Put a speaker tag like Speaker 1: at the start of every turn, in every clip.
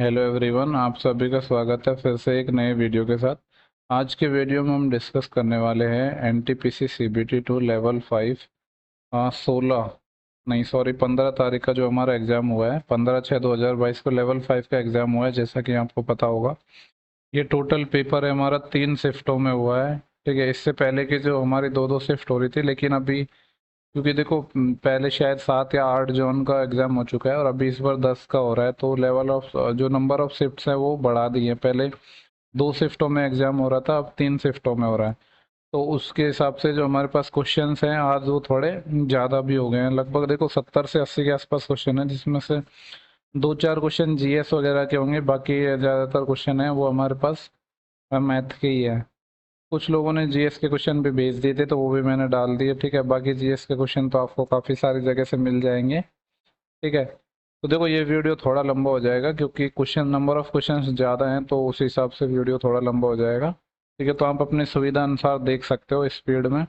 Speaker 1: Hello everyone, आप सभी का स्वागत है फिर से एक नए वीडियो के साथ। आज के वीडियो में हम डिस्कस करने वाले हैं एनटीपीसी सीबीटी 2 लेवल 5। 16 नहीं सॉरी 15 तारीख का जो हमारा एग्ज़ाम हुआ है, 15/6/2022 को लेवल 5 का एग्ज़ाम हुआ है। जैसा कि आपको पता होगा, ये टोटल पेपर है हमारा 3 शिफ्टों में हुआ है। ठीक है, इससे पहले की जो हमारी दो दो शिफ्ट हो रही थी, लेकिन अभी क्योंकि देखो पहले शायद 7 या 8 जोन का एग्जाम हो चुका है और अभी इस बार 10 का हो रहा है, तो लेवल ऑफ जो नंबर ऑफ शिफ्ट्स है वो बढ़ा दी है। पहले 2 शिफ्टों में एग्जाम हो रहा था, अब 3 शिफ्टों में हो रहा है। तो उसके हिसाब से जो हमारे पास क्वेश्चंस हैं आज वो थोड़े ज़्यादा भी हो गए हैं। लगभग देखो 70 से 80 के आसपास क्वेश्चन है, जिसमें से 2-4 क्वेश्चन जीएस वगैरह के होंगे, बाकी ज़्यादातर क्वेश्चन है वो हमारे पास मैथ के ही है। कुछ लोगों ने जीएस के क्वेश्चन भी भेज दिए थे, तो वो भी मैंने डाल दिए। ठीक है, बाकी जीएस के क्वेश्चन तो आपको काफ़ी सारी जगह से मिल जाएंगे। ठीक है, तो देखो ये वीडियो थोड़ा लंबा हो जाएगा क्योंकि क्वेश्चन नंबर ऑफ क्वेश्चंस ज़्यादा हैं, तो उस हिसाब से वीडियो थोड़ा लंबा हो जाएगा। ठीक है, तो आप अपनी सुविधा अनुसार देख सकते हो स्पीड में।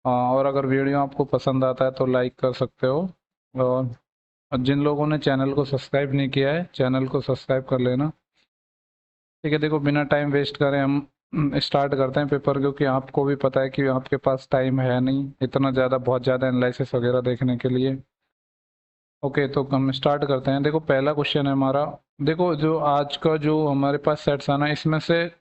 Speaker 1: और अगर वीडियो आपको पसंद आता है तो लाइक कर सकते हो। और जिन लोगों ने चैनल को सब्सक्राइब नहीं किया है, चैनल को सब्सक्राइब कर लेना। ठीक है, देखो बिना टाइम वेस्ट करें हम स्टार्ट करते हैं पेपर, क्योंकि आपको भी पता है कि आपके पास टाइम है नहीं इतना ज़्यादा, बहुत ज़्यादा एनालिसिस वगैरह देखने के लिए। ओके, तो हम स्टार्ट करते हैं। देखो पहला क्वेश्चन है हमारा। देखो जो आज का जो हमारे पास सेट्स है ना, इसमें से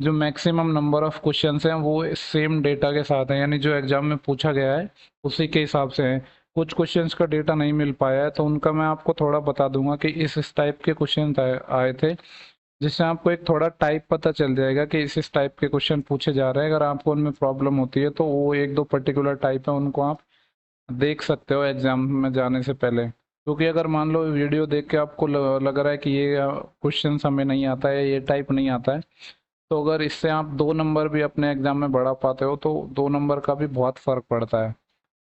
Speaker 1: जो मैक्सिमम नंबर ऑफ क्वेश्चंस हैं वो सेम डेटा के साथ हैं, यानी जो एग्जाम में पूछा गया है उसी के हिसाब से हैं। कुछ क्वेश्चंस का डेटा नहीं मिल पाया है, तो उनका मैं आपको थोड़ा बता दूंगा कि इस टाइप के क्वेश्चन आए थे, जिससे आपको एक थोड़ा टाइप पता चल जाएगा कि इस टाइप के क्वेश्चन पूछे जा रहे हैं। अगर आपको उनमें प्रॉब्लम होती है तो वो एक दो पर्टिकुलर टाइप है, उनको आप देख सकते हो एग्जाम में जाने से पहले। क्योंकि अगर मान लो वीडियो देख के आपको लग रहा है कि ये क्वेश्चन हमें नहीं आता है, ये टाइप नहीं आता है, तो अगर इससे आप 2 नंबर भी अपने एग्जाम में बढ़ा पाते हो तो 2 नंबर का भी बहुत फर्क पड़ता है।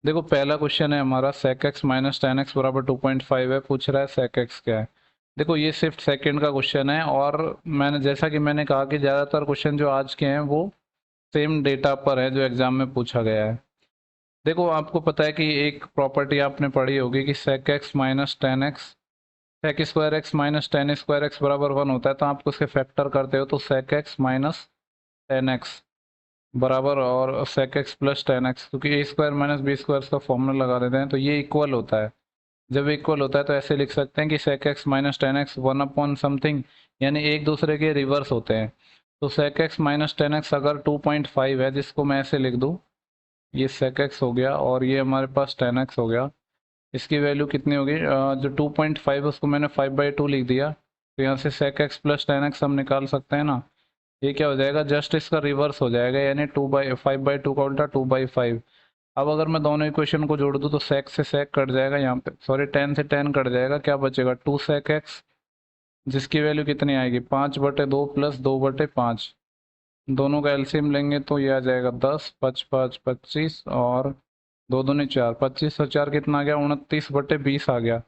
Speaker 1: देखो पहला क्वेश्चन है हमारा, sec x minus ten x बराबर 2.5 है। पूछ रहा है sec x क्या है। देखो ये सिर्फ सेकंड का क्वेश्चन है, और मैंने जैसा कि मैंने कहा कि ज़्यादातर क्वेश्चन जो आज के हैं वो सेम डेटा पर है जो एग्जाम में पूछा गया है। देखो आपको पता है कि एक प्रॉपर्टी आपने पढ़ी होगी कि sec x minus ten x sec square x minus ten square x बराबर 1 होता है। तो आप उसके फैक्टर करते हो तो sec x minus ten x बराबर और sec x plus ten x, क्योंकि ए स्क्वायर माइनस बी स्क्वायर का फॉर्मूला लगा देते हैं तो ये इक्वल होता है। जब इक्वल होता है तो ऐसे लिख सकते हैं कि sec x minus ten X 1/समथिंग, यानी एक दूसरे के रिवर्स होते हैं। तो sec x minus ten x अगर 2.5 है, जिसको मैं ऐसे लिख दूँ, ये sec x हो गया और ये हमारे पास टेन एक्स हो गया। इसकी वैल्यू कितनी होगी, जो 2.5 उसको मैंने 5/2 लिख दिया, तो यहाँ से sec x plus ten x हम निकाल सकते हैं ना। ये क्या हो जाएगा, जस्ट इसका रिवर्स हो जाएगा, यानी 5/2 का उल्टा 2/5। अब अगर मैं दोनों इक्वेशन को जोड़ दूं तो sec से sec कट जाएगा, यहाँ पे सॉरी टेन से टेन कट जाएगा, क्या बचेगा 2 sec x, जिसकी वैल्यू कितनी आएगी 5/2 प्लस 2/5। दोनों का एलसीएम लेंगे तो ये आ जाएगा 10, 5×5 = 25 और दो दूनी 4, 25 और 4 कितना आ गया 29/20 आ गया।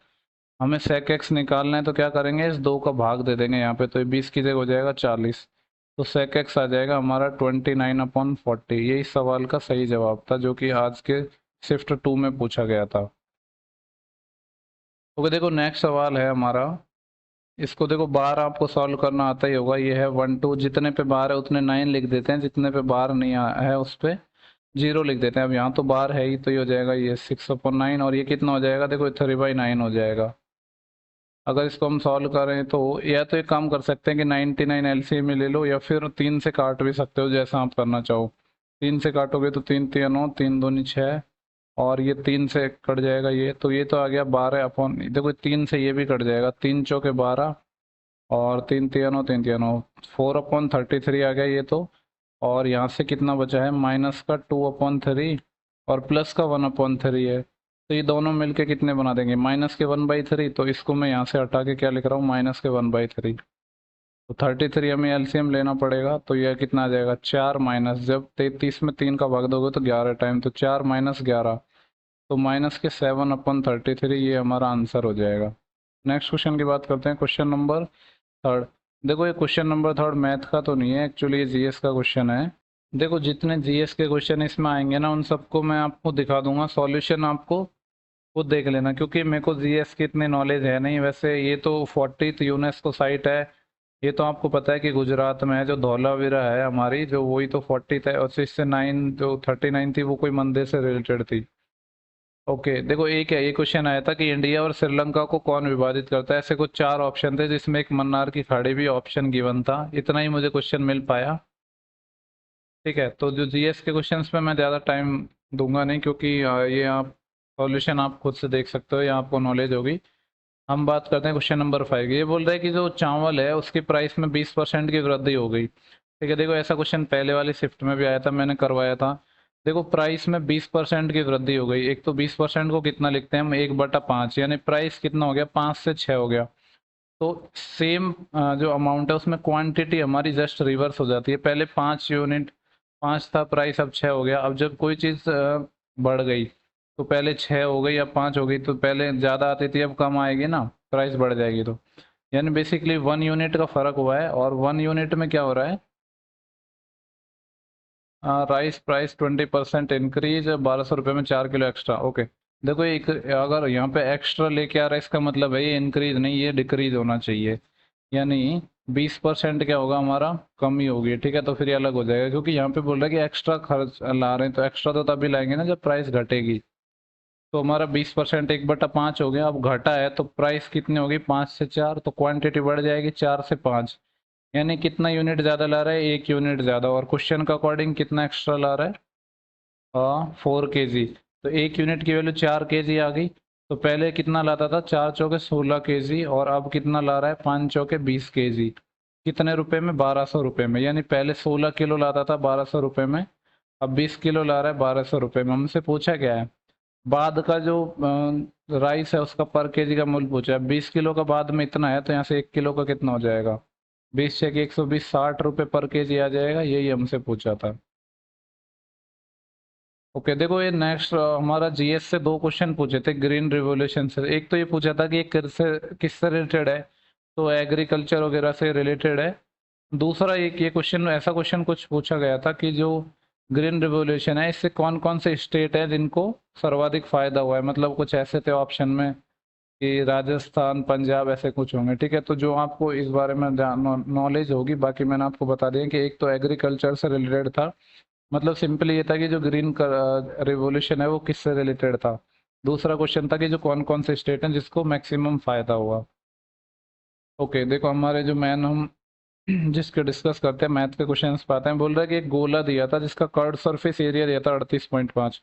Speaker 1: हमें sec x निकालना है तो क्या करेंगे, इस 2 का भाग दे देंगे यहाँ पे, तो ये 20 की जगह हो जाएगा 40। तो sec x आ जाएगा हमारा 29/40। यही सवाल का सही जवाब था जो कि आज के शिफ्ट 2 में पूछा गया था। ओके, देखो नेक्स्ट सवाल है हमारा। इसको देखो बार आपको सॉल्व करना आता ही होगा। ये है 1 2, जितने पे बार है उतने 9 लिख देते हैं, जितने पे बार नहीं है उस पे 0 लिख देते हैं। अब यहाँ तो बार है ही, तो ये हो जाएगा ये 6/9, और ये कितना हो जाएगा, देखो 3/9 हो जाएगा। अगर इसको हम सॉल्व करें तो या तो एक काम कर सकते हैं कि 99 एलसीएम में ले लो, या फिर 3 से काट भी सकते हो, जैसा आप करना चाहो। 3 से काटोगे तो 3×3 = 9, 3×2 = 6, और ये 3 से कट जाएगा ये, तो ये तो आ गया 12 देखो 3 से ये भी कट जाएगा, 3×4 = 12 और 3×3 = 4/33 आ गया ये तो। और यहाँ से कितना बचा है, माइनस का 2/3 और प्लस का 1/3 है, तो ये दोनों मिलके कितने बना देंगे, -1/3। तो इसको मैं यहाँ से हटा के क्या लिख रहा हूँ, -1/3। तो 33 हमें एलसीएम लेना पड़ेगा, तो यह कितना आ जाएगा 4 माइनस, जब 33 में 3 का भाग दोगे तो 11 टाइम, तो 4 - 11, तो माइनस के 7/33, ये हमारा आंसर हो जाएगा। नेक्स्ट क्वेश्चन की बात करते हैं, क्वेश्चन नंबर थर्ड। देखो ये क्वेश्चन नंबर थर्ड मैथ का तो नहीं है, एक्चुअली ये जीएस का क्वेश्चन है। देखो जितने जीएस के क्वेश्चन इसमें आएंगे ना, उन सबको मैं आपको दिखा दूंगा सॉल्यूशन, आपको वो देख लेना, क्योंकि मेरे को जीएस की इतनी नॉलेज है नहीं। वैसे ये तो 40th यूनेस्को साइट है, ये तो आपको पता है कि गुजरात में है। जो धौलावीरा है हमारी, जो वही तो 40th है, और 69 जो 39 थी वो कोई मंदिर से रिलेटेड थी। ओके देखो, एक है ये क्वेश्चन आया था कि इंडिया और श्रीलंका को कौन विभाजित करता है। ऐसे कुछ चार ऑप्शन थे जिसमें एक मन्नार की खाड़ी भी ऑप्शन गिवन था। इतना ही मुझे क्वेश्चन मिल पाया। ठीक है, तो जो जीएस के क्वेश्चंस पे मैं ज़्यादा टाइम दूंगा नहीं, क्योंकि ये आप सॉल्यूशन आप खुद से देख सकते हो या आपको नॉलेज होगी। हम बात करते हैं क्वेश्चन नंबर 5। ये बोल रहा है कि जो चावल है उसकी प्राइस में 20% की वृद्धि हो गई। ठीक है, देखो ऐसा क्वेश्चन पहले वाली शिफ्ट में भी आया था, मैंने करवाया था। देखो प्राइस में 20% की वृद्धि हो गई। एक तो 20% को कितना लिखते हैं हम, 1/5, यानी प्राइस कितना हो गया, 5 से 6 हो गया। तो सेम जो अमाउंट है उसमें क्वांटिटी हमारी जस्ट रिवर्स हो जाती है। पहले 5 यूनिट, 5 था प्राइस, अब 6 हो गया। अब जब कोई चीज़ बढ़ गई तो पहले 6 हो गई अब 5 हो गई, तो पहले ज़्यादा आती थी अब कम आएगी ना, प्राइस बढ़ जाएगी। तो यानी बेसिकली 1 यूनिट का फर्क हुआ है, और 1 यूनिट में क्या हो रहा है, राइस प्राइस 20% इंक्रीज, 1200 रुपये में 4 किलो एक्स्ट्रा। ओके देखो, एक अगर यहाँ पे एक्स्ट्रा लेके आ रहा है इसका मतलब है ये इंक्रीज नहीं, ये डिक्रीज होना चाहिए। यानी 20% क्या होगा हमारा, कमी होगी। ठीक है, तो फिर ये अलग हो जाएगा, क्योंकि यहाँ पे बोल रहा है कि एक्स्ट्रा खर्च ला रहे हैं, तो एक्स्ट्रा तो तभी लाएंगे ना जब प्राइस घटेगी। तो हमारा 20% 1/5 हो गया। अब घटा है तो प्राइस कितनी होगी, 5 से 4, तो क्वांटिटी बढ़ जाएगी 4 से 5। यानी कितना यूनिट ज़्यादा ला रहा है, 1 यूनिट ज़्यादा। और क्वेश्चन का अकॉर्डिंग कितना एक्स्ट्रा ला रहा है, 4 kg। तो 1 यूनिट की वैल्यू 4 kg आ गई। तो पहले कितना लाता था, 4 चौके 16 kg, और अब कितना ला रहा है, 5 चौके 20 kg। कितने रुपए में, 1200 रुपये में। यानी पहले 16 किलो लाता था 1200 रुपये में, अब 20 किलो ला रहा है 1200 रुपये में। हमसे पूछा क्या है, बाद का जो राइस है उसका पर केजी का मूल्य पूछा है। 20 किलो का बाद में इतना है, तो यहाँ से 1 किलो का कितना हो जाएगा, 20 × 120, 60 रुपये पर केजी आ जाएगा। यही हमसे पूछा था। ओके देखो, ये नेक्स्ट हमारा जीएस से दो क्वेश्चन पूछे थे ग्रीन रिवोल्यूशन से। एक तो ये पूछा था कि ये किससे रिलेटेड है, तो एग्रीकल्चर वगैरह से रिलेटेड है। दूसरा एक ये क्वेश्चन, ऐसा क्वेश्चन कुछ पूछा गया था कि जो ग्रीन रिवोल्यूशन है इससे कौन कौन से स्टेट है जिनको सर्वाधिक फायदा हुआ है। मतलब कुछ ऐसे थे ऑप्शन में कि राजस्थान, पंजाब, ऐसे कुछ होंगे। ठीक है, तो जो आपको इस बारे में नॉलेज होगी, बाकी मैंने आपको बता दिया कि एक तो एग्रीकल्चर से रिलेटेड था। मतलब सिंपली ये था कि जो ग्रीन रिवोल्यूशन है वो किससे रिलेटेड था। दूसरा क्वेश्चन था कि जो कौन कौन से स्टेट हैं जिसको मैक्सिमम फायदा हुआ। ओके देखो, हमारे जो मैन हम जिसके डिस्कस करते हैं मैथ के क्वेश्चंस पाते हैं। बोल रहा है कि एक गोला दिया था जिसका कर्ड सरफेस एरिया दिया था 38.5।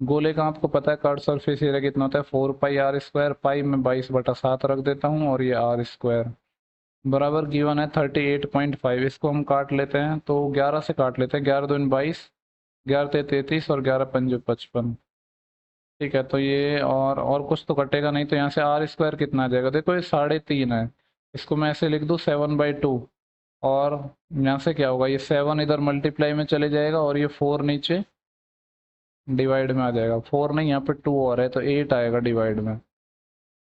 Speaker 1: गोले का आपको पता है कर्ड सरफेस एरिया कितना होता है, 4 पाई r स्क्वायर। पाई में 22/7 रख देता हूँ, और ये r स्क्वायर बराबर गिवन है 38.5। इसको हम काट लेते हैं, तो 11 से काट लेते हैं, 11×2 = 22, 11×3 = 33, और 11×5 = 55। ठीक है, तो ये और कुछ तो कटेगा नहीं, तो यहाँ से r स्क्वायर कितना आ जाएगा, देखो ये 3.5 है। इसको मैं ऐसे लिख दूँ 7/2। और यहाँ से क्या होगा, ये 7 इधर मल्टीप्लाई में चले जाएगा, और ये 4 नीचे डिवाइड में आ जाएगा। 4 नहीं, यहाँ पे 2 और है, तो 8 आएगा डिवाइड में।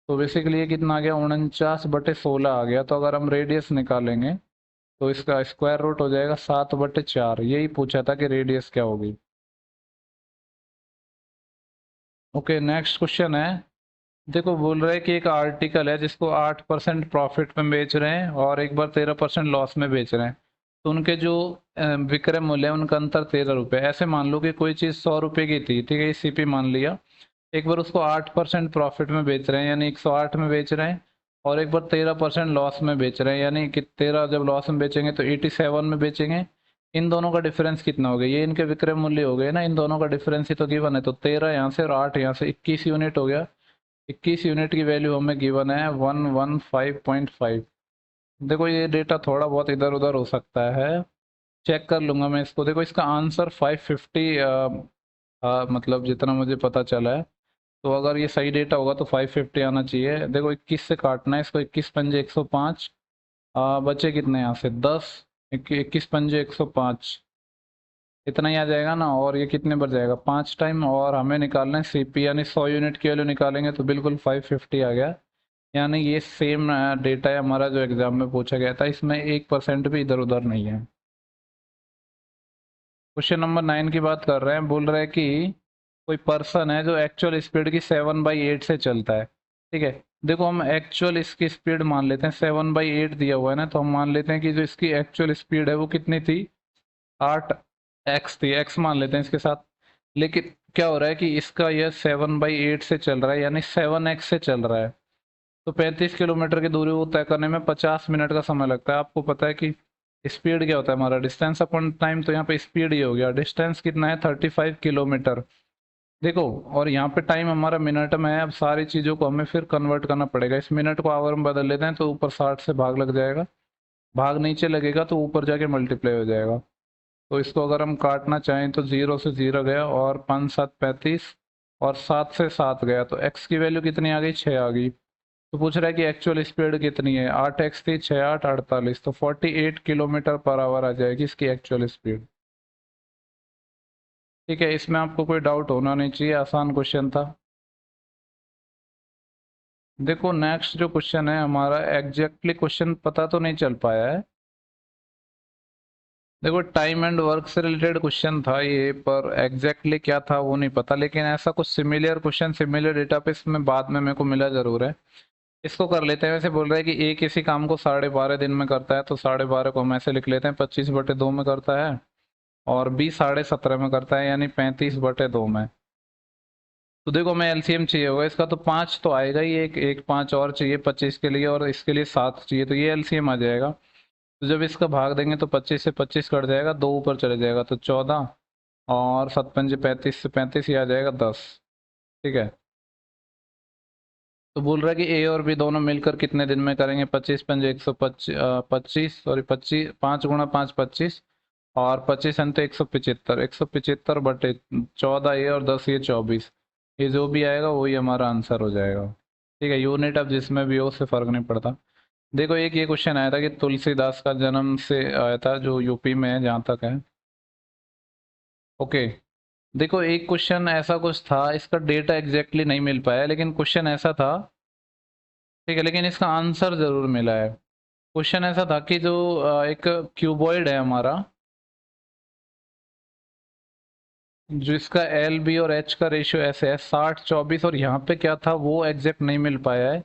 Speaker 1: तो बेसिकली ये कितना आ गया, 49/16 आ गया। तो अगर हम रेडियस निकालेंगे तो इसका स्क्वायर रूट हो जाएगा 7/4। यही पूछा था कि रेडियस क्या होगी। ओके नेक्स्ट क्वेश्चन है। देखो बोल रहे हैं कि एक आर्टिकल है जिसको 8% प्रॉफिट में बेच रहे हैं, और एक बार 13% लॉस में बेच रहे हैं। तो उनके जो विक्रय मूल्य है उनका अंतर 13 रुपये। ऐसे मान लो कि कोई चीज़ 100 रुपये की थी, ठीक है, सीपी मान लिया। एक बार उसको 8% प्रॉफिट में बेच रहे हैं, यानी 108 में बेच रहे हैं। और एक बार 13% लॉस में बेच रहे हैं, यानी कि 13 जब लॉस में बेचेंगे तो 87 में बेचेंगे। इन दोनों का डिफरेंस कितना हो गया, ये इनके विक्रय मूल्य हो गए ना, इन दोनों का डिफरेंस ही तो गिवन है। तो 13 यहाँ से और 8 यहाँ से, 21 यूनिट हो गया। 21 यूनिट की वैल्यू हमें गिवन है 115.5। देखो ये डेटा थोड़ा बहुत इधर उधर हो सकता है, चेक कर लूंगा मैं इसको। देखो इसका आंसर 550 मतलब जितना मुझे पता चला है। तो अगर ये सही डेटा होगा तो 550 आना चाहिए। देखो 21 से काटना है इसको, 21×5 = 105। बचे कितने यहाँ से 10, 21×5 = 105, इतना ही आ जाएगा ना। और ये कितने बार जाएगा, 5 टाइम। और हमें निकालना है सीपी, यानी 100 यूनिट की वैल्यू निकालेंगे तो बिल्कुल 550 आ गया। यानी ये सेम डेटा है हमारा जो एग्जाम में पूछा गया था, इसमें 1% भी इधर उधर नहीं है। क्वेश्चन नंबर 9 की बात कर रहे हैं। बोल रहे हैं कि कोई पर्सन है जो एक्चुअल स्पीड की 7/8 से चलता है, ठीक है। देखो हम एक्चुअल इसकी स्पीड मान लेते हैं, 7/8 दिया हुआ है ना, तो हम मान लेते हैं कि जो इसकी एक्चुअल स्पीड है वो कितनी थी, 8x थी, x मान लेते हैं इसके साथ। लेकिन क्या हो रहा है कि इसका यह 7/8 से चल रहा है, यानी 7x से चल रहा है। तो 35 किलोमीटर की दूरी को तय करने में 50 मिनट का समय लगता है। आपको पता है कि स्पीड क्या होता है हमारा, डिस्टेंस अपॉन टाइम, तो यहाँ पे स्पीड ही हो गया। डिस्टेंस कितना है, 35 किलोमीटर। देखो, और यहाँ पे टाइम हमारा मिनट में है। अब सारी चीज़ों को हमें फिर कन्वर्ट करना पड़ेगा। इस मिनट को आवर में बदल लेते हैं, तो ऊपर 60 से भाग लग जाएगा, भाग नीचे लगेगा तो ऊपर जाके मल्टीप्लाई हो जाएगा। तो इसको अगर हम काटना चाहें तो 0 से 0 गया, और 5 7 35, और 7 से 7 गया, तो x की वैल्यू कितनी आ गई, 6 आ गई। तो पूछ रहा है कि एक्चुअल स्पीड कितनी है, 8x थी, 6 8 48, तो 48 किलोमीटर पर आवर आ जाएगी इसकी एक्चुअल स्पीड। ठीक है, इसमें आपको कोई डाउट होना नहीं चाहिए, आसान क्वेश्चन था। देखो नेक्स्ट जो क्वेश्चन है हमारा, एग्जैक्टली क्वेश्चन पता तो नहीं चल पाया है। देखो टाइम एंड वर्क से रिलेटेड क्वेश्चन था ये, पर एग्जैक्टली क्या था वो नहीं पता, लेकिन ऐसा कुछ सिमिलर क्वेश्चन सिमिलर डेटा पे इसमें बाद में मेरे को मिला जरूर है। इसको कर लेते हैं। वैसे बोल रहा है कि ए किसी काम को 12.5 दिन में करता है, तो 12.5 को हम ऐसे लिख लेते हैं, 25/2 में करता है। और बी 17.5 में करता है, यानी 35/2 में। तो देखो मैं एलसीएम चाहिए होगा इसका, तो 5 तो आएगा ही, एक एक 5 और चाहिए 25 के लिए, और इसके लिए 7 चाहिए, तो ये एलसीएम आ जाएगा। तो जब इसका भाग देंगे तो 25 से 25 कट जाएगा, 2 ऊपर चले जाएगा, तो 14, और 7 पंजे 35 से 35 ही आ जाएगा 10। ठीक है, तो बोल रहा है कि ए और बी दोनों मिलकर कितने दिन में करेंगे, 25 पंजे 125, 25 सॉरी 25, 5 × 5 25, और 25 अंत 175, 175/14 ये, और 10 ये 24। ये जो भी आएगा वही हमारा आंसर हो जाएगा। ठीक है, यूनिट अब जिसमें भी हो उससे फर्क नहीं पड़ता। देखो एक ये क्वेश्चन आया था कि तुलसीदास का जन्म से आया था, जो यूपी में है जहाँ तक है। ओके, देखो एक क्वेश्चन ऐसा कुछ था, इसका डेटा एग्जैक्टली नहीं मिल पाया, लेकिन क्वेश्चन ऐसा था, ठीक है, लेकिन इसका आंसर जरूर मिला है। क्वेश्चन ऐसा था कि जो एक क्यूबॉइड है हमारा, जो इसका एल बी और एच का रेशियो ऐसे है 60 24, और यहाँ पे क्या था वो एग्जैक्ट नहीं मिल पाया है।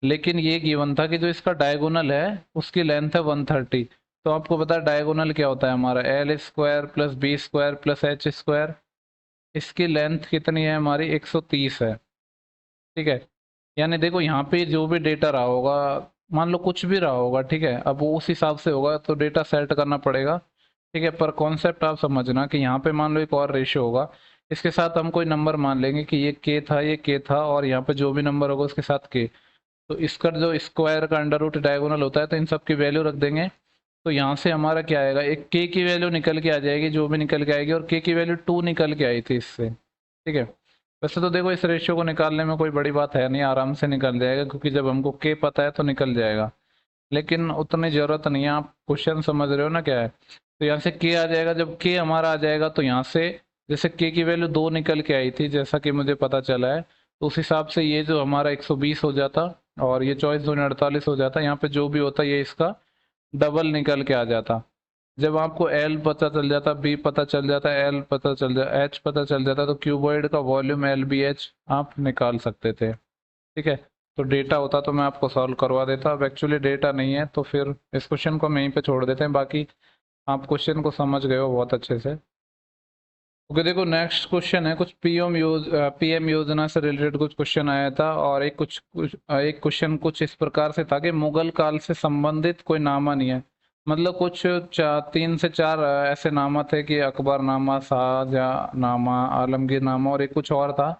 Speaker 1: लेकिन ये गिवन था कि जो इसका डायगोनल है उसकी लेंथ है 130। तो आपको पता है डायगोनल क्या होता है हमारा, L² + B² + H²। इसकी लेंथ कितनी है हमारी, 130 है। ठीक है, यानी देखो यहाँ पे जो भी डेटा रहा होगा, मान लो कुछ भी रहा होगा, ठीक है, अब वो उस हिसाब से होगा, तो डेटा सेट करना पड़ेगा। ठीक है, पर कॉन्सेप्ट आप समझना कि यहाँ पे मान लो एक और रेशियो होगा, इसके साथ हम कोई नंबर मान लेंगे कि ये के था, ये के था, और यहाँ पे जो भी नंबर होगा उसके साथ के। तो इसका जो स्क्वायर का अंडर रूट डायगोनल होता है, तो इन सब की वैल्यू रख देंगे। तो यहाँ से हमारा क्या आएगा, एक के की वैल्यू निकल के आ जाएगी, जो भी निकल के आएगी, और के की वैल्यू 2 निकल के आई थी इससे। ठीक है, वैसे तो देखो इस रेशियो को निकालने में कोई बड़ी बात है नहीं, आराम से निकल जाएगा, क्योंकि जब हमको के पता है तो निकल जाएगा। लेकिन उतनी जरूरत नहीं है, आप क्वेश्चन समझ रहे हो ना क्या है। तो यहाँ से के आ जाएगा, जब के हमारा आ जाएगा तो यहाँ से, जैसे के की वैल्यू 2 निकल के आई थी जैसा कि मुझे पता चला है, तो उस हिसाब से ये जो हमारा 120 हो जाता, और ये 24×2 48 हो जाता। यहाँ पे जो भी होता ये इसका डबल निकल के आ जाता। जब आपको एल पता चल जाता, बी पता चल जाता, एल पता चल जाता, एच पता चल जाता, तो क्यूबॉइड का वॉल्यूम LBH आप निकाल सकते थे। ठीक है, तो डेटा होता तो मैं आपको सॉल्व करवा देता। अब एक्चुअली डेटा नहीं है, तो फिर इस क्वेश्चन को हम यहीं पे छोड़ देते हैं। बाकी आप क्वेश्चन को समझ गए हो बहुत अच्छे से। ओके, देखो नेक्स्ट क्वेश्चन है, कुछ पीएम योजना से रिलेटेड कुछ क्वेश्चन आया था, और एक क्वेश्चन कुछ इस प्रकार से था कि मुगल काल से संबंधित कोई नामा नहीं है। मतलब कुछ 3 से 4 ऐसे नामा थे कि अकबर नामा, शाहजहाँ नामा, आलमगीर नामा, और एक कुछ और था।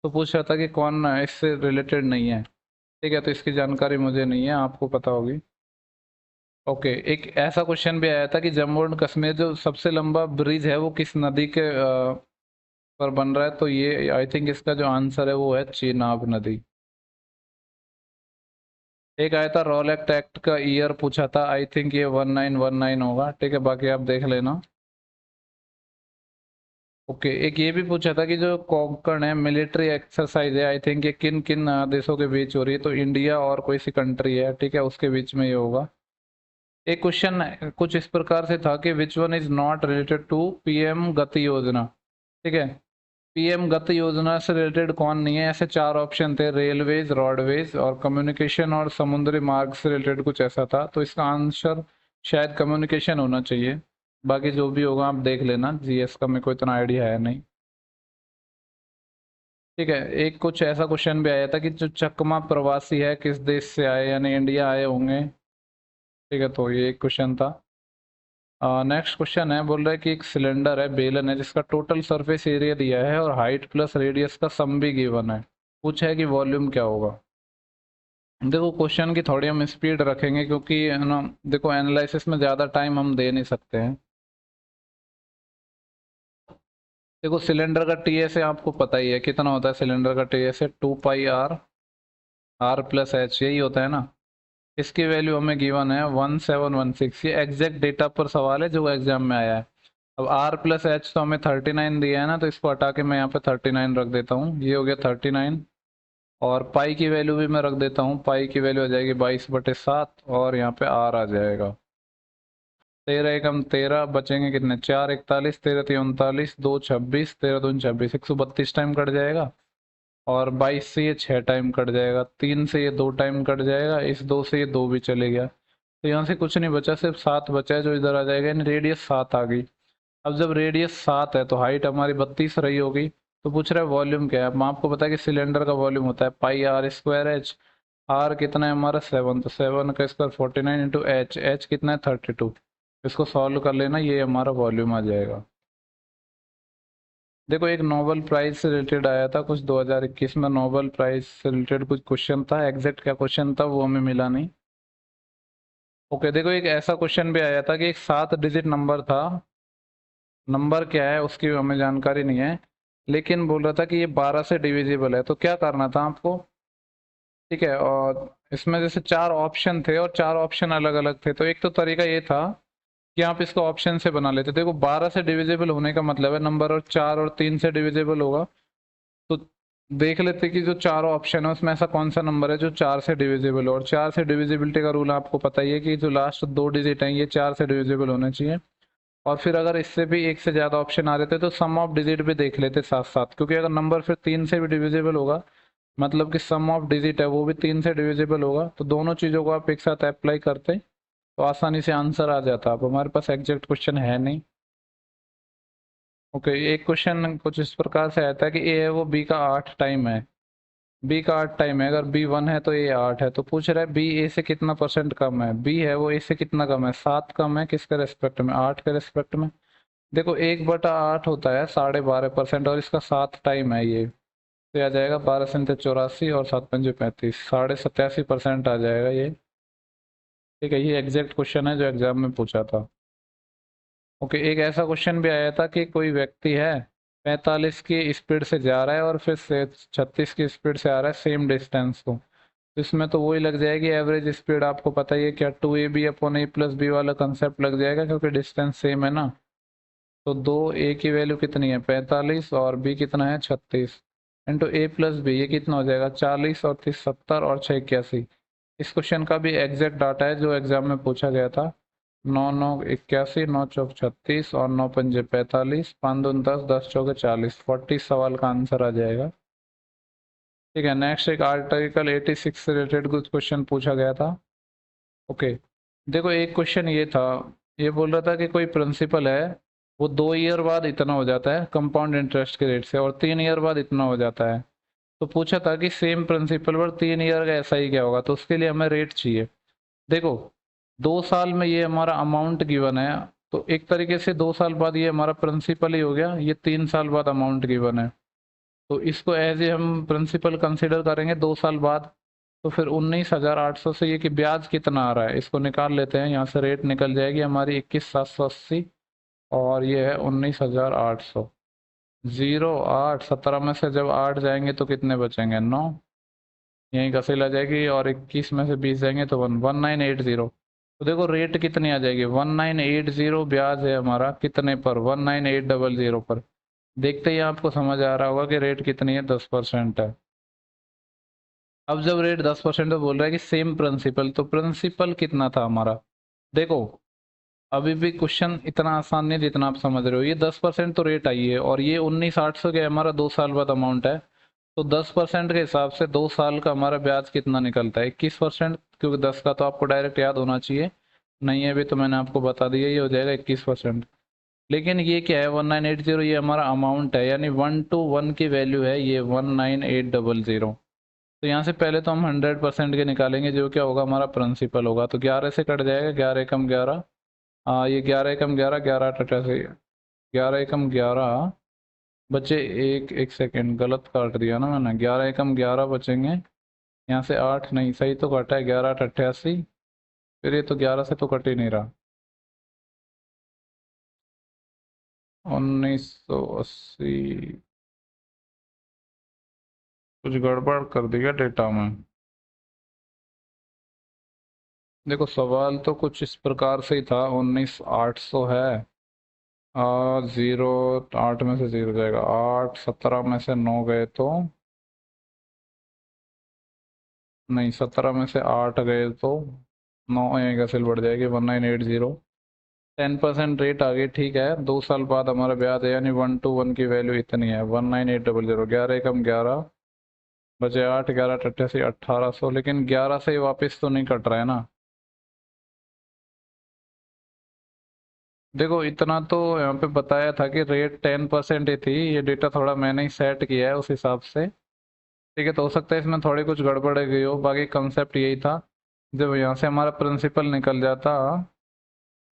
Speaker 1: तो पूछ रहा था कि कौन इससे रिलेटेड नहीं है। ठीक है, तो इसकी जानकारी मुझे नहीं है, आपको पता होगी। ओके, एक ऐसा क्वेश्चन भी आया था कि जम्मू एंड कश्मीर जो सबसे लंबा ब्रिज है वो किस नदी के पर बन रहा है, तो ये आई थिंक इसका जो आंसर है वो है चेनाब नदी। एक आया था रोलेक्ट एक्ट का ईयर पूछा था, आई थिंक ये 1919 होगा। ठीक है, बाकी आप देख लेना। ओके, एक ये भी पूछा था कि जो कोंकण है मिलिट्री एक्सरसाइज है, आई थिंक ये किन किन देशों के बीच हो रही है, तो इंडिया और कोई सी कंट्री है, ठीक है, उसके बीच में ये होगा। एक क्वेश्चन कुछ इस प्रकार से था कि which one is not related to PM गति योजना। ठीक है, पीएम गति योजना से रिलेटेड कौन नहीं है? ऐसे चार ऑप्शन थे, रेलवेज, रोडवेज और कम्युनिकेशन और समुद्री मार्ग से रिलेटेड कुछ ऐसा था, तो इसका आंसर शायद कम्युनिकेशन होना चाहिए। बाकी जो भी होगा आप देख लेना, जीएस का मेरे को इतना आइडिया है नहीं। ठीक है, एक कुछ ऐसा क्वेश्चन भी आया था कि जो चकमा प्रवासी है किस देश से आए, यानी इंडिया आए होंगे। ठीक है, तो ये एक क्वेश्चन था। नेक्स्ट क्वेश्चन है, बोल रहा है कि एक सिलेंडर है, बेलन है, जिसका टोटल सरफेस एरिया दिया है और हाइट प्लस रेडियस का सम भी गिवन है। पूछा है कि वॉल्यूम क्या होगा। देखो क्वेश्चन की थोड़ी हम स्पीड रखेंगे क्योंकि है ना, देखो एनालिसिस में ज़्यादा टाइम हम दे नहीं सकते हैं। देखो सिलेंडर का टीएसए आपको पता ही है कितना होता है, सिलेंडर का TSA 2 pi r plus h, यही होता है ना। इसकी वैल्यू हमें गिवन है 1716, ये एग्जैक्ट डेटा पर सवाल है जो एग्जाम में आया है। अब आर प्लस एच तो हमें 39 दिया है ना, तो इसको हटा के मैं यहाँ पे 39 रख देता हूँ, ये हो गया 39। और पाई की वैल्यू भी मैं रख देता हूँ, पाई की वैल्यू आ जाएगी 22/7 और यहाँ पे आर आ जाएगा। 13 एकम 13, बचेंगे कितने, 4 41, 13 3 39, 2 26, 13 2 26, 132 टाइम कट जाएगा। और 22 से ये 6 टाइम कट जाएगा, 3 से ये 2 टाइम कट जाएगा, इस 2 से ये 2 भी चले गया, तो यहाँ से कुछ नहीं बचा, सिर्फ 7 बचा है जो इधर आ जाएगा, यानी रेडियस 7 आ गई। अब जब रेडियस 7 है तो हाइट हमारी 32 रही होगी, तो पूछ रहा है वॉल्यूम क्या है। अब आपको पता है कि सिलेंडर का वॉल्यूम होता है पाई आर स्क्वायर एच। आर कितना है हमारा 7, तो 7 का स्क्वायर 49 इंटू एच, एच कितना है 32। इसको सॉल्व कर लेना, ये हमारा वॉल्यूम आ जाएगा। देखो एक नोबेल प्राइज से रिलेटेड आया था कुछ 2021 में, नोबेल प्राइज से रिलेटेड कुछ क्वेश्चन था, एग्जैक्ट क्या क्वेश्चन था वो हमें मिला नहीं। ओके, देखो एक ऐसा क्वेश्चन भी आया था कि एक 7 डिजिट नंबर था, नंबर क्या है उसकी हमें जानकारी नहीं है, लेकिन बोल रहा था कि ये 12 से डिविजिबल है, तो क्या करना था आपको। ठीक है, और इसमें जैसे 4 ऑप्शन थे और 4 ऑप्शन अलग अलग थे, तो एक तो तरीका ये था कि आप इसको ऑप्शन से बना लेते। देखो 12 से डिविजिबल होने का मतलब है नंबर, और 4 और 3 से डिविजिबल होगा, तो देख लेते कि जो 4 ऑप्शन है उसमें ऐसा कौन सा नंबर है जो 4 से डिविजिबल हो। और 4 से डिविजिबिलिटी का रूल आपको पता ही है कि जो लास्ट 2 डिजिट हैं ये 4 से डिविजिबल होने चाहिए। और फिर अगर इससे भी एक से ज़्यादा ऑप्शन आ रहे थे तो सम ऑफ डिजिट भी देख लेते साथ साथ, क्योंकि अगर नंबर फिर 3 से भी डिविजिबल होगा मतलब कि सम ऑफ डिजिट है वो भी 3 से डिविजिबल होगा, तो दोनों चीज़ों को आप एक साथ अप्लाई करते तो आसानी से आंसर आ जाता। अब हमारे पास एग्जैक्ट क्वेश्चन है नहीं। ओके, एक क्वेश्चन कुछ इस प्रकार से आता है कि ए है वो बी का 8 टाइम है, बी का 8 टाइम है, अगर बी 1 है तो ए 8 है, तो पूछ रहा है बी ए से कितना परसेंट कम है। बी है वो ए से कितना कम है, 7 कम है, किसके रेस्पेक्ट में, 8 के रेस्पेक्ट में। देखो 1/8 होता है 12.5%, और इसका 7 टाइम है ये, तो आ जाएगा 12×7 = 84 और 7×5 = 35, 87.5% आ जाएगा ये। ठीक है, ये एग्जैक्ट क्वेश्चन है जो एग्जाम में पूछा था। ओके, एक ऐसा क्वेश्चन भी आया था कि कोई व्यक्ति है 45 की स्पीड से जा रहा है और फिर से 36 की स्पीड से आ रहा है सेम डिस्टेंस को, तो इसमें तो वही लग जाएगी एवरेज स्पीड, आपको पता ही है क्या, 2ab/a+b वाला कंसेप्ट लग जाएगा क्योंकि डिस्टेंस सेम है ना। तो 2a की वैल्यू कितनी है 45 और b कितना है 36, इंटू a+b, ये कितना हो जाएगा 40 और 30 70 और 6 81। इस क्वेश्चन का भी एग्जैक्ट डाटा है जो एग्जाम में पूछा गया था। 9 9 81, 9 चौक 36 और 9 पंजे 45, 5 दूनी 10, 10 चौके 40, 40 सवाल का आंसर आ जाएगा। ठीक है, नेक्स्ट एक आर्टिकल 86 से रिलेटेड कुछ क्वेश्चन पूछा गया था। ओके, देखो एक क्वेश्चन ये था, ये बोल रहा था कि कोई प्रिंसिपल है वो 2 ईयर बाद इतना हो जाता है कंपाउंड इंटरेस्ट के रेट से, और 3 ईयर बाद इतना हो जाता है। तो पूछा था कि सेम प्रिंसिपल पर 3 ईयर का ऐसा ही क्या होगा, तो उसके लिए हमें रेट चाहिए। देखो 2 साल में ये हमारा अमाउंट गिवन है, तो एक तरीके से 2 साल बाद ये हमारा प्रिंसिपल ही हो गया, ये 3 साल बाद अमाउंट गिवन है, तो इसको एज ए हम प्रिंसिपल कंसिडर करेंगे 2 साल बाद। तो फिर 19,800 से ये कि ब्याज कितना आ रहा है इसको निकाल लेते हैं, यहाँ से रेट निकल जाएगी हमारी 21,780 और ये है 19,800। 0 8 17 में से जब 8 जाएंगे तो कितने बचेंगे 9, यहीं घसीला जाएगी, और 21 में से 20 जाएंगे तो 1980। तो देखो रेट कितनी आ जाएगी 1980, ब्याज है हमारा कितने पर 19,800 पर। देखते ही आपको समझ आ रहा होगा कि रेट कितनी है 10% है। अब जब रेट 10% तो बोल रहा है कि सेम प्रिंसिपल, तो प्रिंसिपल कितना था हमारा। देखो अभी भी क्वेश्चन इतना आसान नहीं जितना आप समझ रहे हो। ये 10% तो रेट आई है और ये 19,800 के हमारा 2 साल बाद अमाउंट है। तो 10% के हिसाब से 2 साल का हमारा ब्याज कितना निकलता है? 21%, क्योंकि 10 का तो आपको डायरेक्ट याद होना चाहिए। नहीं है भी तो मैंने आपको बता दिया, ये हो जाएगा 21%। लेकिन ये क्या है, 1980 ये हमारा अमाउंट है, यानी 1 to 1 की वैल्यू है ये 19800। तो यहाँ से पहले तो हम 100% के निकालेंगे, जो क्या होगा हमारा प्रिंसिपल होगा। तो 11 से कट जाएगा, 11 एकम 11। ये 11 एकम 11, 11 टटा से 11 एकम 11 बचे। एक सेकेंड, गलत काट दिया ना मैंने। 11 एकम 11 बचेंगे। यहाँ से 8 नहीं, सही तो कटा है, 11 8 88। फिर ये तो 11 से तो कट ही नहीं रहा। 1980। कुछ गड़बड़ कर दिया डेटा में। देखो सवाल तो कुछ इस प्रकार से ही था, 19,800 है। 0, 8 में से 0 जाएगा, 8, 17 में से 9 गए तो नहीं, 17 में से 8 गए तो 9 का सिल बढ़ जाएगी, 1980। 10% रेट आ गई, ठीक है। 2 साल बाद हमारा ब्याज है, यानी 1 to 1 की वैल्यू इतनी है, 19800। 11 एकम 11 बचे 8, 11 88, 1800। लेकिन 11 से ही वापस तो नहीं कट रहा है ना। देखो इतना तो यहाँ पे बताया था कि रेट 10% ही थी। ये डेटा थोड़ा मैंने ही सेट किया है उस हिसाब से। ठीक है, तो हो सकता है इसमें थोड़ी कुछ गड़बड़ गई हो, बाकी कंसेप्ट यही था। जब यहाँ से हमारा प्रिंसिपल निकल जाता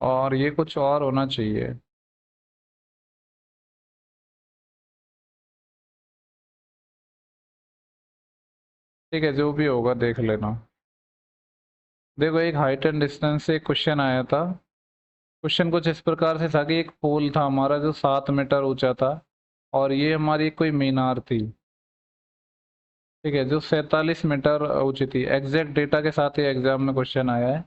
Speaker 1: और ये कुछ और होना चाहिए। ठीक है, जो भी होगा देख लेना। देखो एक हाइट एंड डिस्टेंस से क्वेश्चन आया था। क्वेश्चन कुछ इस प्रकार से था कि एक पोल था हमारा जो 7 मीटर ऊंचा था, और ये हमारी कोई मीनार थी। ठीक है, जो 47 मीटर ऊंची थी। एग्जैक्ट डेटा के साथ ही एग्जाम में क्वेश्चन आया है।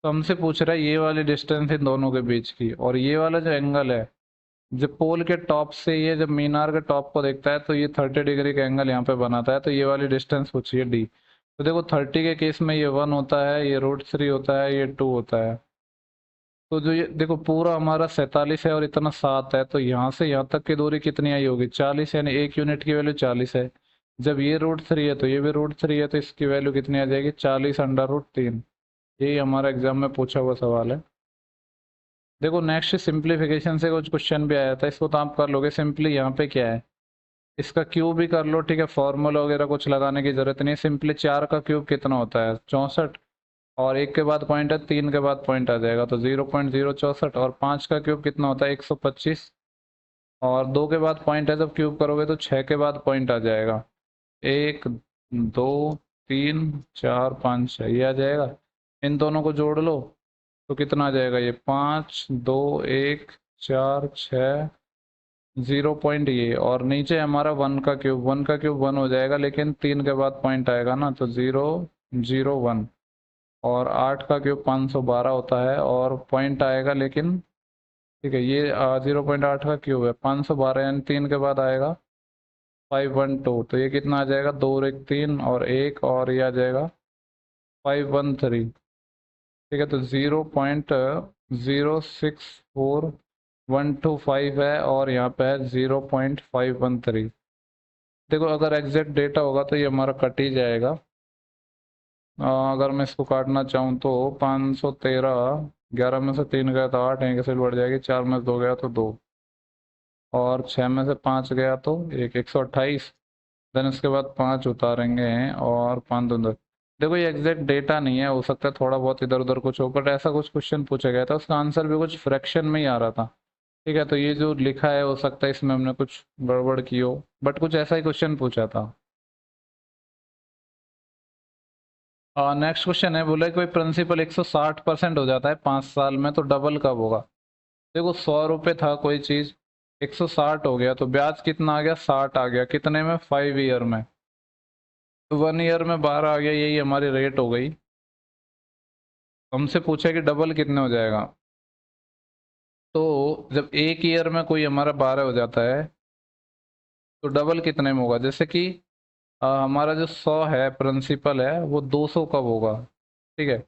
Speaker 1: तो हमसे पूछ रहा है ये वाली डिस्टेंस इन दोनों के बीच की, और ये वाला जो एंगल है, जब पोल के टॉप से ये जब मीनार के टॉप को देखता है तो ये 30 डिग्री का एंगल यहाँ पे बनाता है। तो ये वाली डिस्टेंस पूछिए डी। तो देखो 30 के केस में ये 1 होता है, ये √3 होता है, ये 2 होता है। तो जो ये देखो पूरा हमारा 47 है और इतना 7 है, तो यहाँ से यहाँ तक की दूरी कितनी आई होगी? 40, यानी 1 यूनिट की वैल्यू 40 है। जब ये √3 है तो ये भी √3 है, तो इसकी वैल्यू कितनी आ जाएगी? 40√3। यही हमारा एग्जाम में पूछा हुआ सवाल है। देखो नेक्स्ट सिंप्लीफिकेशन से कुछ क्वेश्चन भी आया था, इसको तो आप कर लोगे सिंपली। यहाँ पे क्या है, इसका क्यूब भी कर लो। ठीक है, फॉर्मूला वगैरह कुछ लगाने की जरूरत नहीं है। सिंपली 4 का क्यूब कितना होता है? 64। और 1 के बाद पॉइंट है, 3 के बाद पॉइंट आ जाएगा, तो 0.064। और 5 का क्यूब कितना होता है? 125। और 2 के बाद पॉइंट है, जब क्यूब करोगे तो 6 के बाद पॉइंट आ जाएगा। 1, 2, 3, 4, 5, 6 ये आ जाएगा। इन दोनों को जोड़ लो तो कितना आ जाएगा? ये 5, 2, 1, 4, 6, 0 पॉइंट ये। और नीचे हमारा 1 का क्यूब, 1 का क्यूब 1 हो जाएगा, लेकिन 3 के बाद पॉइंट आएगा ना, तो 0, 0, 1। और 8 का क्यूब 512 होता है और पॉइंट आएगा, लेकिन ठीक है ये 0.8 का क्यूब है, 512 यानी 3 के बाद आएगा 512। तो ये कितना आ जाएगा? 2 और 1 3 और 1, और ये आ जाएगा 513। ठीक है, तो 0.064 125 है, और यहाँ पे है 0.513। देखो अगर एग्जैक्ट डेटा होगा तो ये हमारा कट ही जाएगा। अगर मैं इसको काटना चाहूँ तो 513, 11 में से 3 गया तो 8, एक से बढ़ जाएगी, 4 में से 2 गया तो 2, और 6 में से 5 गया तो 128। देन उसके बाद 5 उतारेंगे और 5 दूर। देखो ये एग्जैक्ट डेटा नहीं है, हो सकता है थोड़ा बहुत इधर उधर कुछ हो, बट ऐसा कुछ क्वेश्चन पूछा गया था, उसका आंसर भी कुछ फ्रैक्शन में ही आ रहा था। ठीक है, तो ये जो लिखा है हो सकता है इसमें हमने कुछ गड़बड़ की हो, बट कुछ ऐसा ही क्वेश्चन पूछा था। नेक्स्ट क्वेश्चन है, बोला कि कोई प्रिंसिपल 160% हो जाता है 5 साल में, तो डबल कब होगा? देखो 100 रुपये था कोई चीज, 160 हो गया, तो ब्याज कितना आ गया? 60 आ गया। कितने में? 5 ईयर में। 1 ईयर में 12 आ गया, यही हमारी रेट हो गई। हमसे पूछा कि डबल कितने हो जाएगा। तो जब 1 ईयर में कोई हमारा 12 हो जाता है, तो डबल कितने में होगा? जैसे कि हमारा जो 100 है प्रिंसिपल है, वो 200 कब होगा? ठीक है,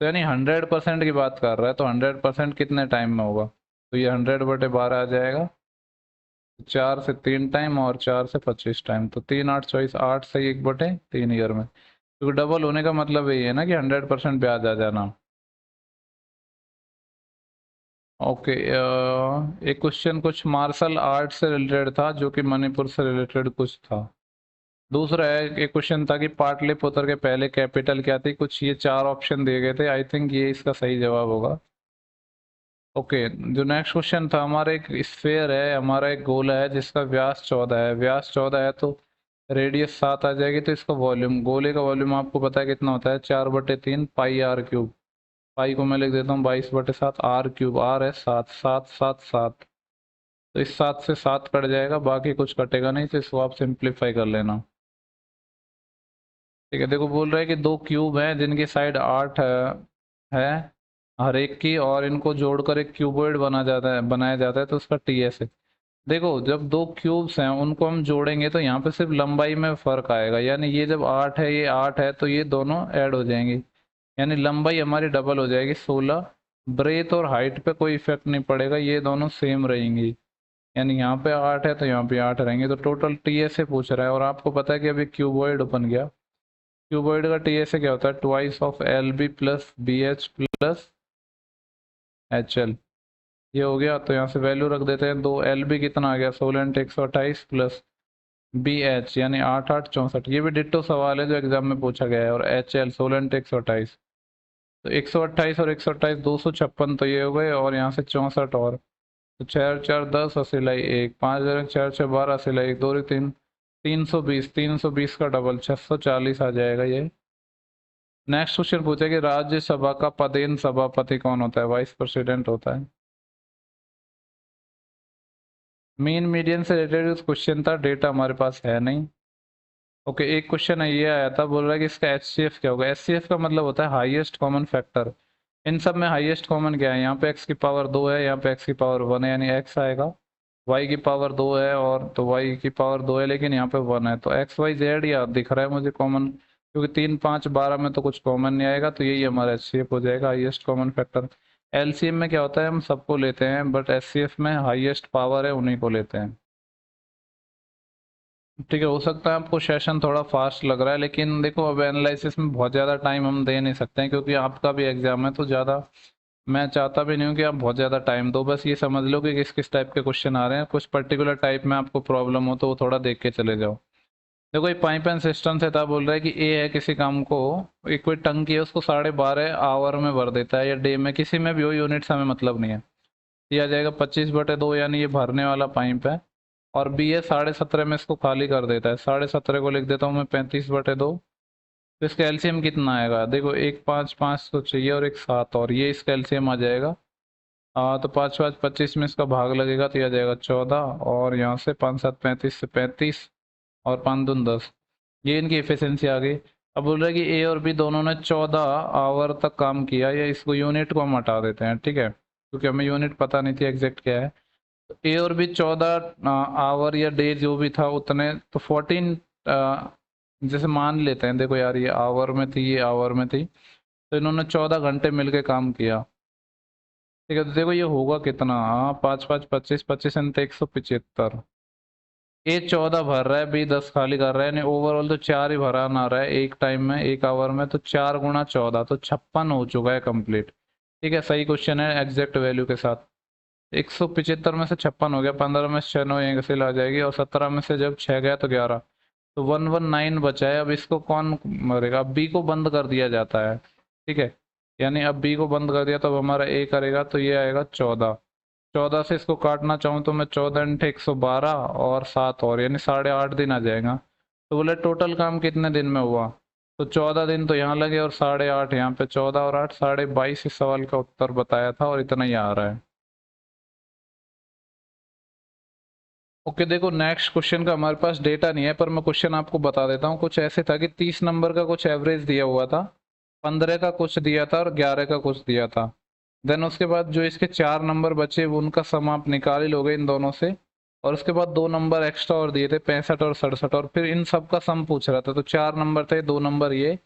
Speaker 1: तो यानी 100% की बात कर रहा है, तो 100% कितने टाइम में होगा? तो ये 100/12 आ जाएगा, 4 से 3 टाइम और 4 से 25 टाइम, तो 3 8 24 8 से 1/3 ईयर में, क्योंकि डबल होने का मतलब यही है ना कि 100% ब्याज आ जाना। ओके, एक क्वेश्चन कुछ मार्शल आर्ट से रिलेटेड था, जो कि मणिपुर से रिलेटेड कुछ था। दूसरा है, एक क्वेश्चन था कि पाटलिपुत्र के पहले कैपिटल क्या थी, कुछ ये 4 ऑप्शन दिए गए थे, आई थिंक ये इसका सही जवाब होगा। ओके, जो नेक्स्ट क्वेश्चन था, हमारा एक स्फेयर है, हमारा एक गोला है जिसका व्यास 14 है, व्यास 14 है तो रेडियस 7 आ जाएगी, तो इसका वॉल्यूम, गोले का वॉल्यूम आपको पता है कितना होता है, 4/3 पाई r क्यूब। पाई को मैं लिख देता हूँ 22/7, r क्यूब, r है 7, 7 7 7, तो इस 7 से 7 कट जाएगा, बाकी कुछ कटेगा नहीं, तो इसको आप सिंप्लीफाई कर लेना। ठीक है, देखो बोल रहा है कि 2 क्यूब हैं जिनकी साइड 8 है हर एक की, और इनको जोड़कर एक क्यूबॉइड बनाया जाता है, तो उसका टीएस है। देखो, जब 2 क्यूब्स हैं उनको हम जोड़ेंगे तो यहाँ पे सिर्फ लंबाई में फर्क आएगा, यानी ये जब 8 है, ये 8 है, तो ये दोनों ऐड हो जाएंगे, यानी लंबाई हमारी डबल हो जाएगी 16। ब्रेथ और हाइट पे कोई इफेक्ट नहीं पड़ेगा, ये दोनों सेम रहेंगी, यानी यहाँ पे 8 है तो यहाँ पे 8 रहेंगे, तो टोटल टीएस से पूछ रहा है। और आपको पता है कि अभी क्यूबॉइड बन गया, क्यूबॉइड का टीएस क्या होता है, twice of l b plus b h plus h l, ये हो गया। तो यहाँ से वैल्यू रख देते हैं, 2 एल बी कितना आ गया, 16 × 128 प्लस बी एच यानी 8 8 64, ये भी डिट्टो सवाल है जो एग्जाम में पूछा गया है, और एच एल 16 × 128, तो 128 और 128 256, तो ये हो गए, और यहाँ से 64, और तो 4 4 10 सिलाई 1, 5 4 4 12 सिलाई 1, 2 3 320, 320 का डबल 640 आ जाएगा ये। नेक्स्ट क्वेश्चन पूछा कि राज्यसभा का पदेन सभापति कौन होता है, वाइस प्रेसिडेंट होता है। मीन मीडियन से रिलेटेड क्वेश्चन था, डेटा हमारे पास है नहीं। ओके, एक क्वेश्चन है, ये आया था, बोल रहा है कि इसका एचसीएफ क्या होगा। एचसीएफ का मतलब होता है हाईएस्ट कॉमन फैक्टर। इन सब में हाईएस्ट कॉमन क्या है, यहाँ पे एक्स की पावर 2 है, यहाँ पे एक्स की पावर 1 है, यानी एक्स आएगा। वाई की पावर 2 है, और तो वाई की पावर 2 है, लेकिन यहाँ पे 1 है, तो एक्स वाई जेड याद दिख रहा है मुझे कॉमन, क्योंकि 3 5 12 में तो कुछ कॉमन नहीं आएगा, तो यही हमारा एचसीएफ हो जाएगा, हाईएस्ट कॉमन फैक्टर। एलसीएम में क्या होता है, हम सबको लेते हैं, बट एचसीएफ में हाईएस्ट पावर है उन्हीं को लेते हैं। ठीक है, हो सकता है आपको सेशन थोड़ा फास्ट लग रहा है, लेकिन देखो अब एनालिसिस में बहुत ज़्यादा टाइम हम दे नहीं सकते हैं, क्योंकि आपका भी एग्जाम है, तो ज़्यादा मैं चाहता भी नहीं हूँ कि आप बहुत ज़्यादा टाइम दो। बस ये समझ लो कि किस किस टाइप के क्वेश्चन आ रहे हैं, कुछ पर्टिकुलर टाइप में आपको प्रॉब्लम हो तो वो थोड़ा देख के चले जाओ। देखो, ये पाइप एंड सिस्टम से था, बोल रहा है कि ए है किसी काम को, एक कोई टंकी है उसको 12.5 आवर में भर देता है, या डे में, किसी में भी हो, यूनिट्स हमें मतलब नहीं है। ये आ जाएगा 25/2, यानी ये भरने वाला पाइप है। और बी है 17.5 में इसको खाली कर देता है, 17.5 को लिख देता हूँ मैं 35/2। तो इसका एलसीएम कितना आएगा, देखो, 1 5 5 तो चाहिए, और एक 7, और ये इसका एलसीएम आ जाएगा। तो 5 5 25 में इसका भाग लगेगा, तो ये आ जाएगा 14, और यहाँ से 5 7 35 से 35, और 5 दून 10, ये इनकी एफिशिएंसी आ गई। अब बोल रहे हैं कि ए और बी दोनों ने 14 आवर तक काम किया, या इसको यूनिट को हम हटा देते हैं, ठीक है, क्योंकि हमें यूनिट पता नहीं थी एग्जैक्ट क्या है। ए और बी 14 आवर या डे जो भी था उतने, तो 14 जैसे मान लेते हैं, देखो यार ये आवर में थी, ये आवर में थी, तो इन्होंने 14 घंटे मिलके काम किया। ठीक है, तो देखो ये होगा कितना, 5 5 25, 25 × 175। ए 14 भर रहा है, बी 10 खाली कर रहा है, यानी ओवरऑल तो 4 ही भराना आ रहा है एक टाइम में, एक आवर में, तो 4 × 14 तो 56 हो चुका है कंप्लीट। ठीक है, सही क्वेश्चन है एग्जैक्ट वैल्यू के साथ। 175 में से 56 हो गया, 15 में से 6 9 यहीं से आ जाएगी, और 17 में से जब 6 गया तो 11, तो 119 बचा है। अब इसको कौन मरेगा, अब बी को बंद कर दिया जाता है, ठीक है, यानी अब बी को बंद कर दिया तो अब हमारा ए करेगा, तो ये आएगा 14। 14 से इसको काटना चाहूँ तो मैं 14 × 112 और 7 और, यानी 8.5 दिन आ जाएगा। तो बोले टोटल काम कितने दिन में हुआ, तो 14 दिन तो यहाँ लगे, और 8.5 यहाँ पे, 14 और 8 22.5 इस सवाल का उत्तर बताया था, और इतना ही आ रहा है। ओके, देखो नेक्स्ट क्वेश्चन का हमारे पास डेटा नहीं है, पर मैं क्वेश्चन आपको बता देता हूँ। कुछ ऐसे था कि 30 नंबर का कुछ एवरेज दिया हुआ था, 15 का कुछ दिया था, और 11 का कुछ दिया था। देन उसके बाद जो इसके 4 नंबर बचे, वो उनका सम आप निकाल ही लोगे इन दोनों से, और उसके बाद 2 नंबर एक्स्ट्रा और दिए थे, 65 और 67, और फिर इन सब का सम पूछ रहा था, तो 4 नंबर थे, 2 नंबर ये,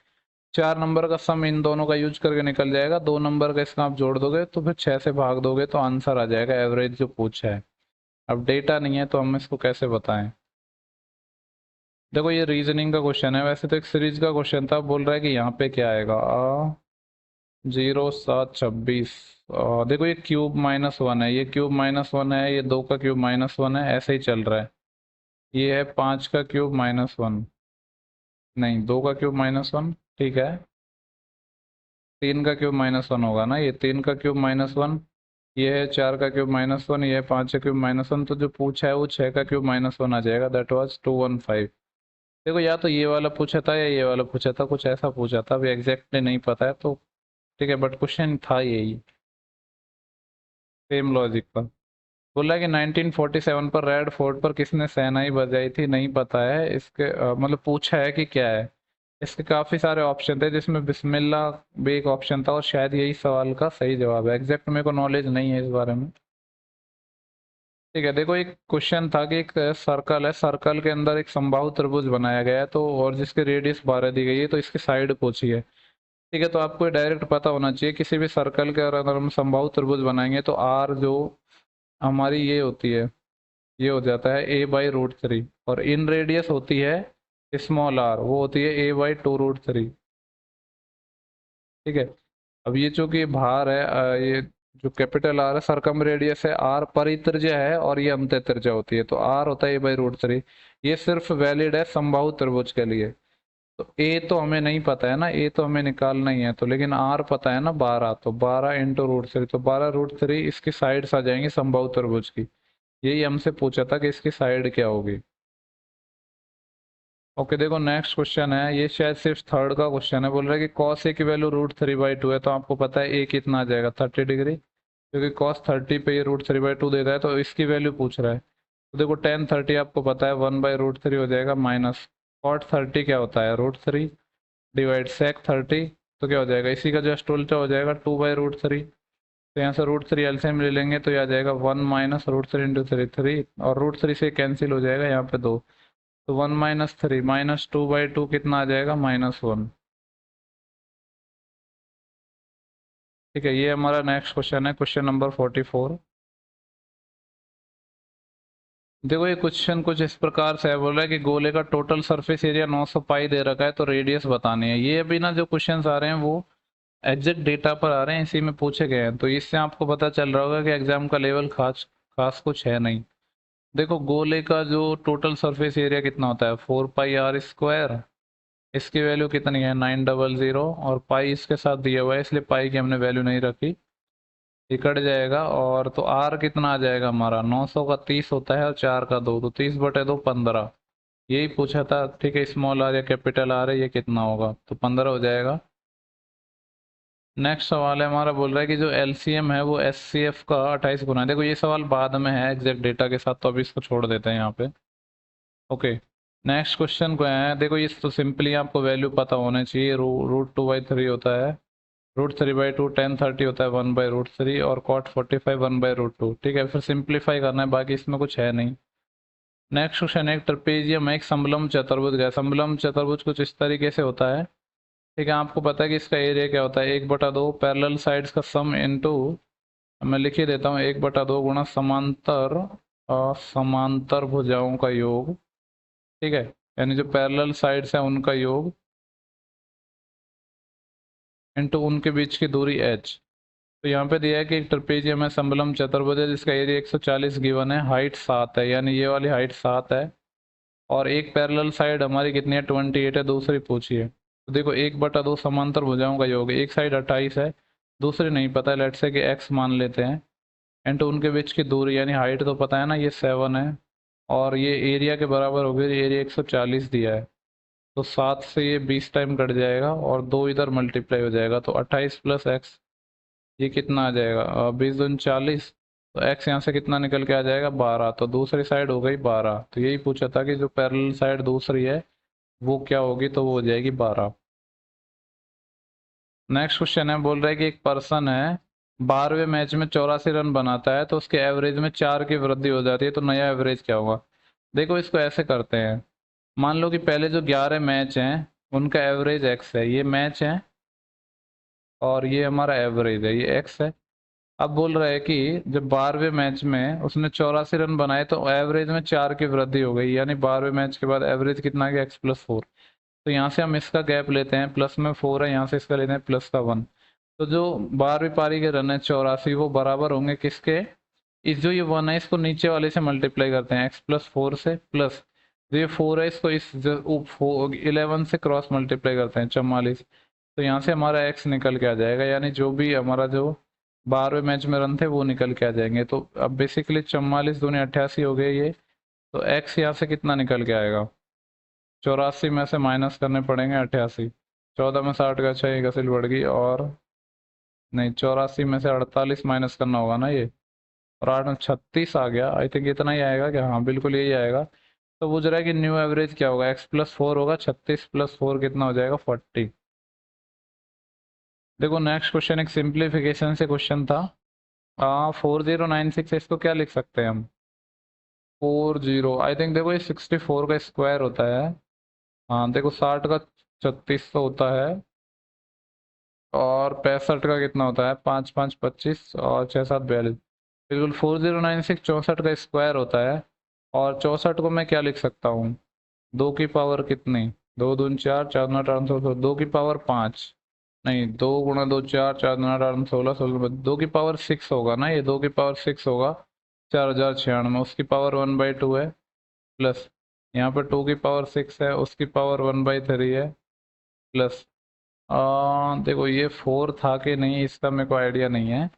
Speaker 1: 4 नंबर का सम इन दोनों का यूज करके निकल जाएगा, 2 नंबर का इसका आप जोड़ दोगे तो फिर 6 से भाग दोगे तो आंसर आ जाएगा एवरेज जो पूछा है। अब डेटा नहीं है तो हम इसको कैसे बताएं। देखो ये रीजनिंग का क्वेश्चन है, वैसे तो एक सीरीज का क्वेश्चन था, बोल रहा है कि यहाँ पे क्या आएगा 0 7 26। देखो ये क्यूब -1 है, ये क्यूब -1 है, ये 2 का क्यूब -1 है, ऐसे ही चल रहा है। ये है 5 का क्यूब -1, नहीं 2 का क्यूब -1, ठीक है। 3 का क्यूब -1 होगा ना, ये 3 का क्यूब -1, ये है 4 का क्यूब -1, ये है 5 का क्यूब -1, तो जो पूछा है वो 6 का क्यूब -1 आ जाएगा, दैट वाज 215। देखो या तो ये वाला पूछा था या ये वाला पूछा था, कुछ ऐसा पूछा था, अभी एग्जैक्टली नहीं पता है तो ठीक है, बट क्वेश्चन था यही, सेम लॉजिक का। बोला कि 1947 पर रेड फोर्ट पर किसने शहनाई बजाई थी, नहीं पता है इसके, मतलब पूछा है कि क्या है। इसके काफी सारे ऑप्शन थे जिसमें बिस्मिल्लाह भी एक ऑप्शन था, और शायद यही सवाल का सही जवाब है, एग्जैक्ट मेरे को नॉलेज नहीं है इस बारे में। ठीक है, देखो एक क्वेश्चन था कि एक सर्कल है, सर्कल के अंदर एक समबाहु त्रिभुज बनाया गया है, तो और जिसकी रेडियस 12 दी गई है, तो इसकी साइड पूछी है। ठीक है, तो आपको डायरेक्ट पता होना चाहिए किसी भी सर्कल के अगर हम समबाहु त्रिभुज बनाएंगे तो आर जो हमारी ये होती है, ये हो जाता है a/√3, और इन रेडियस होती है स्मॉल आर, वो होती है a/2√3। ठीक है, अब ये चूंकि भार है, ये जो कैपिटल आर है, सरकम रेडियस है आर, परित्रिज्या है, और ये अंत्य त्रिज्या होती है, तो आर होता है a/√3। ये सिर्फ वैलिड है समबाहु त्रिभुज के लिए। तो ए तो हमें नहीं पता है ना, ए तो हमें निकालना ही है, तो लेकिन आर पता है ना 12, तो 12 × √3, तो 12√3 इसकी साइड्स आ जाएंगी समबाहु त्रिभुज की। यही हमसे पूछा था कि इसकी साइड क्या होगी। ओके, देखो नेक्स्ट क्वेश्चन है, ये शायद सिर्फ थर्ड का क्वेश्चन है, बोल रहा है कि cos a की वैल्यू √3/2 है, तो आपको पता है a कितना आ जाएगा 30 डिग्री, क्योंकि cos 30 पे ये √3/2 देता है, तो इसकी वैल्यू पूछ रहा है। तो देखो tan 30 आपको पता है 1/√3 हो जाएगा, माइनस cot 30 क्या होता है √3 डिवाइड sec 30, तो क्या हो जाएगा इसी का जस्ट उल्टा हो जाएगा 2/√3। तो यहाँ से √3 एलसीएम ले लेंगे तो ये आ जाएगा 1 - √3 × 3 3, और √3 से कैंसिल हो जाएगा यहाँ पे 2, तो 1 - 3 -2/2 कितना आ जाएगा -1। ठीक है, ये हमारा नेक्स्ट क्वेश्चन है, क्वेश्चन नंबर 44। देखो ये क्वेश्चन कुछ इस प्रकार से है, बोल रहा है कि गोले का टोटल सरफेस एरिया 900 पाई दे रखा है, तो रेडियस बतानी है। ये अभी ना जो क्वेश्चंस आ रहे हैं वो एग्जैक्ट डेटा पर आ रहे हैं, इसी में पूछे गए हैं, तो इससे आपको पता चल रहा होगा कि एग्जाम का लेवल खास खास कुछ है नहीं। देखो गोले का जो टोटल सरफेस एरिया कितना होता है 4πr², इसकी वैल्यू कितनी है 900, और पाई इसके साथ दिया हुआ है इसलिए पाई की हमने वैल्यू नहीं रखी, ये कट जाएगा। और तो आर कितना आ जाएगा हमारा 900 का 30 होता है, और 4 का 2, तो 30/2 15, यही पूछा था। ठीक है, स्मॉल आर या कैपिटल आर है, ये कितना होगा, तो 15 हो जाएगा। नेक्स्ट सवाल है हमारा, बोल रहा है कि जो एलसीएम है वो एचसीएफ का 28 गुना है। देखो ये सवाल बाद में है एग्जैक्ट डेटा के साथ, तो अभी इसको छोड़ देते हैं यहाँ पे। ओके, नेक्स्ट क्वेश्चन को है, देखो ये तो सिंपली आपको वैल्यू पता होना चाहिए, √2/3 होता है, √3/2 tan 30 होता है 1/√3, और cot 45 1/√2। ठीक है, फिर सिंप्लीफाई करना है, बाकी इसमें कुछ है नहीं। नेक्स्ट क्वेश्चन है, एक ट्रपेजियम है, एक समलम चतुर्भुज है। समलम चतुर्भुज कुछ इस तरीके से होता है। ठीक है, आपको पता है कि इसका एरिया क्या होता है 1/2 पैरेलल साइड्स का सम इनटू, मैं लिख ही देता हूँ 1/2 गुणा समांतर और समांतर भुजाओं का योग। ठीक है, यानी जो पैरेलल साइड्स है उनका योग इनटू उनके बीच की दूरी h। तो यहाँ पे दिया है कि एक ट्रपेजियम है, समलम चतुर्भुज है, जिसका एरिया 140 गिवन है, हाइट 7 है, यानी ये वाली हाइट 7 है, और एक पैरेलल साइड हमारी कितनी है 28 है, दूसरी पूछी है। तो देखो 1/2 समांतर भुजाओं का योग है, एक साइड 28 है, दूसरी नहीं पता है, लेट से कि x मान लेते हैं, इनटू उनके बीच की दूरी, यानी हाइट तो पता है ना, ये 7 है, और ये एरिया के बराबर हो गया, एरिया 140 दिया है, तो 7 से ये 20 टाइम कट जाएगा, और 2 इधर मल्टीप्लाई हो जाएगा, तो 28 + x, ये कितना आ जाएगा 20×2 = 40, तो x यहाँ से कितना निकल के आ जाएगा 12, तो दूसरी साइड हो गई 12। तो यही पूछा था कि जो पैरेलल साइड दूसरी है वो क्या होगी, तो वो हो जाएगी 12। नेक्स्ट क्वेश्चन है, बोल रहा है कि एक पर्सन है 12वें मैच में 84 रन बनाता है, तो उसके एवरेज में 4 की वृद्धि हो जाती है, तो नया एवरेज क्या होगा। देखो इसको ऐसे करते हैं, मान लो कि पहले जो 11 मैच हैं उनका एवरेज एक्स है, ये मैच है और ये हमारा एवरेज है, ये एक्स है। अब बोल रहा है कि जब 12वें मैच में उसने 84 रन बनाए तो एवरेज में 4 की वृद्धि हो गई, यानी 12वें मैच के बाद एवरेज कितना आ गया, x+4। तो यहाँ से हम इसका गैप लेते हैं, प्लस में 4 है, यहाँ से इसका लेते हैं प्लस का 1। तो जो 12वीं पारी के रन है 84, वो बराबर होंगे किसके, इस जो ये 1 है इसको नीचे वाले से मल्टीप्लाई करते हैं x+4 से, प्लस जो ये 4 है इसको इस 11 से क्रॉस मल्टीप्लाई करते हैं 44। तो यहाँ से हमारा x निकल के आ जाएगा, यानी जो भी हमारा जो 12वें मैच में रन थे वो निकल के आ जाएंगे। तो अब बेसिकली 44 दूनी 88 हो गए ये। तो x यहाँ से कितना निकल के आएगा, 84 में से माइनस करने पड़ेंगे 88। 14 में 60 का 6 घसीट बढ़ गई, और नहीं 84 में से 48 माइनस करना होगा ना ये, और 8 में 36 आ गया। आई थिंक इतना ही आएगा क्या, हाँ बिल्कुल यही आएगा। तो पूछ रहा है कि न्यू एवरेज क्या होगा, x+4 होगा, 36 + 4 कितना हो जाएगा, 40। देखो नेक्स्ट क्वेश्चन एक सिंप्लीफिकेशन से क्वेश्चन था। 4096 इसको क्या लिख सकते हैं हम, 40, आई थिंक देखो ये 64 का स्क्वायर होता है। हाँ देखो 60 का 3600 होता है, और 65 का कितना होता है, 5 5 25 और 6 7 42। बिल्कुल 4096 64 का स्क्वायर होता है। और 64 को मैं क्या लिख सकता हूँ, 2 की पावर कितनी, 2 दूनी 4, 4 दूना 8 16, 2 की पावर 5, नहीं 2 गुणा 2 4, 4 दूना 8 16 16, 2 की पावर 6 होगा ना, ये 2 की पावर 6 होगा, 4096, उसकी पावर 1/2 है, प्लस यहाँ पे 2 की पावर 6 है, उसकी पावर 1/3 है, प्लस देखो ये 4 था कि नहीं इसका मेरे को आइडिया नहीं है।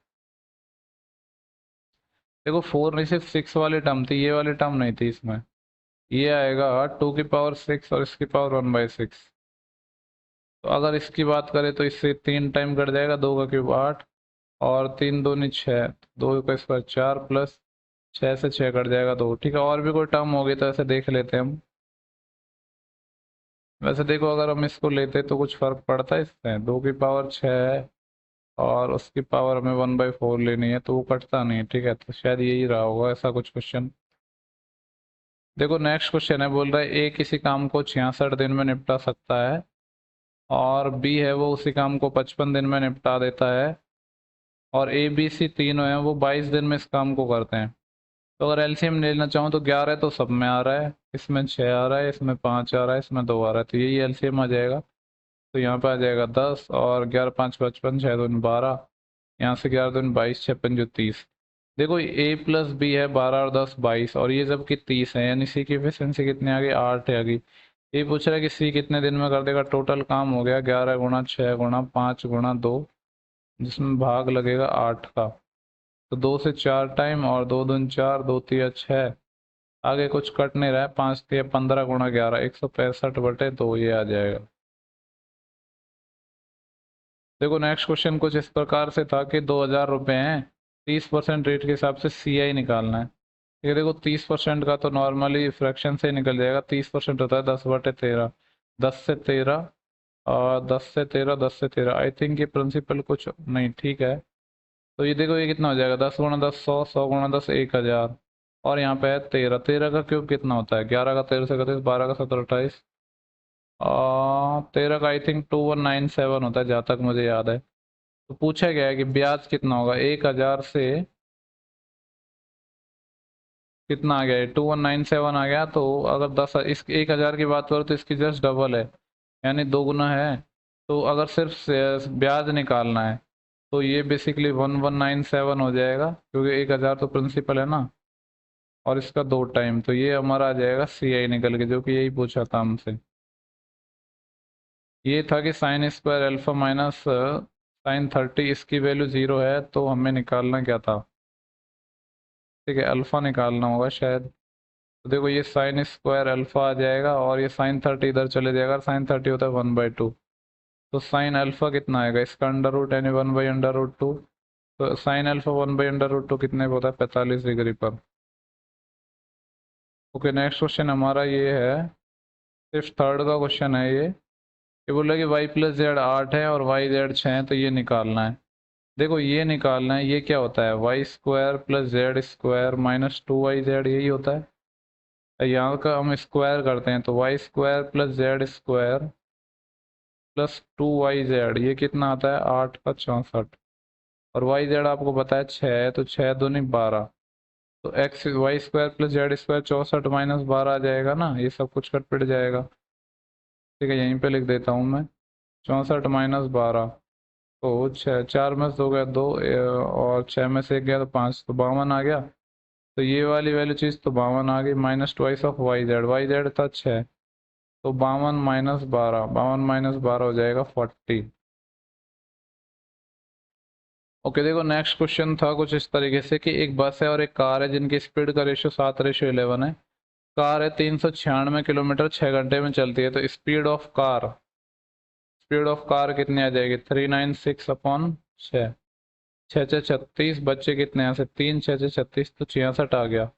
Speaker 1: देखो 4 नहीं, सिर्फ 6 वाली टर्म थी, ये वाली टर्म नहीं थी इसमें। ये आएगा 2 की पावर 6 और इसकी पावर 1/6। तो अगर इसकी बात करें तो इससे 3 टाइम कट जाएगा, 2 का क्यूब 8, और 3 दूनी 6, 2 का स्क्वायर 4, प्लस 6 से 6 कट जाएगा 2। ठीक है, और भी कोई टर्म होगी तो ऐसे देख लेते हैं हम। वैसे देखो अगर हम इसको लेते तो कुछ फर्क पड़ता है इससे, 2 की पावर 6 है और उसकी पावर हमें 1/4 लेनी है, तो वो कटता नहीं है। ठीक है, तो शायद यही रहा होगा ऐसा कुछ क्वेश्चन। देखो नेक्स्ट क्वेश्चन है, बोल रहा है ए किसी काम को 66 दिन में निपटा सकता है, और बी है वो उसी काम को 55 दिन में निपटा देता है, और ए बी सी तीनों हैं वो 22 दिन में इस काम को करते हैं। तो अगर एलसीएम लेना चाहूँ तो 11 तो सब में आ रहा है, इसमें 6 आ रहा है, इसमें 5 आ रहा है, इसमें 2 आ रहा है, तो यही एलसीएम आ जाएगा। तो यहाँ पे आ जाएगा 10, और 11 5 55, 6 दूनी 12, यहाँ से 11 दूनी 22, 6 पंजे 30। देखो ए प्लस बी है 12 और 10 22, और ये जबकि 30 है, यानी सी की एफिशिएंसी कितनी आ गई, 8 है आ गई। ये पूछ रहा है कि सी कितने दिन में कर देगा। टोटल काम हो गया 11 गुणा 6 गुणा 5 गुणा 2, जिसमें भाग लगेगा 8 का। तो 2 से 4 टाइम, और 2 दूनी 4, 2 तिया 6, आगे कुछ कट नहीं रहा है, 5 तिया 15 गुणा 11, 165/2 ये आ जाएगा। देखो नेक्स्ट क्वेश्चन कुछ इस प्रकार से था कि 2000 रुपये हैं, 30% रेट के हिसाब से CI निकालना है। ये देखो 30% का तो नॉर्मली फ्रैक्शन से ही निकल जाएगा, 30% होता है 10/13, 10 से 13, और 10 से 13, 10 से 13, आई थिंक ये प्रिंसिपल कुछ नहीं, ठीक है। तो ये देखो ये कितना हो जाएगा, 10 गुणा 10 100, 100 गुणा 10 1000, और यहाँ पे है 13, 13 का क्यूब कितना होता है, 11 का 13 से 31, 12 का 17 28, और 13 का आई थिंक 2197 होता है जहाँ तक मुझे याद है। तो पूछा गया है कि ब्याज कितना होगा, 1000 से कितना आ गया है, 2197 आ गया। तो अगर 10 इस 1000 की बात करो तो इसकी जस्ट डबल है, यानी 2 गुना है। तो अगर सिर्फ ब्याज निकालना है तो ये बेसिकली 1197 हो जाएगा, क्योंकि 1000 तो प्रिंसिपल है ना, और इसका 2 टाइम, तो ये हमारा आ जाएगा CI निकल के, जो कि यही पूछा था हमसे। ये था कि sine square alpha minus sine 30, इसकी वैल्यू 0 है, तो हमें निकालना क्या था, ठीक है अल्फा निकालना होगा शायद। तो देखो ये साइन स्क्वायर अल्फा आ जाएगा, और ये साइन 30 इधर चले जाएगा, साइन 30 होता है 1/2। तो साइन अल्फा कितना आएगा, इसका अंडर रूट यानी 1/√2। तो साइन अल्फा 1/√2 कितने पे होता है, 45 डिग्री पर। ओके नेक्स्ट क्वेश्चन हमारा ये है, सिर्फ थर्ड का क्वेश्चन है ये बोल रहा है कि वाई प्लस जेड 8 है और वाई जेड 6 है, तो ये निकालना है। देखो ये निकालना है, ये क्या होता है, y square plus z square minus 2YZ, यही होता है। यहाँ का हम स्क्वायर करते हैं, तो y square plus z square plus 2YZ, ये कितना आता है 8 का 64, और YZ आपको पता है 6 है, तो 6 दूनी 12, तो x y square plus z square 64 minus 12 आ जाएगा ना, ये सब कुछ कट पिट जाएगा। ठीक है, यहीं पे लिख देता हूँ मैं, 64 माइनस 12, तो 6, 4 में से 2 गया 2, और 6 में से 1 गया तो 5, तो 52 आ गया। तो ये वाली वैल्यू चीज़ तो 52 आ गई, minus twice of y z था 6, तो 52 माइनस 12 हो जाएगा 40। ओके देखो नेक्स्ट क्वेश्चन था कुछ इस तरीके से कि एक बस है और एक कार है जिनकी स्पीड का रेशियो 7:11 है। कार है 396 किलोमीटर 6 घंटे में चलती है, तो स्पीड ऑफ कार कितनी आ जाएगी 396/6, 6 6 36, बच्चे कितने यहाँ से 3 6 6 36, तो 66 आ गया।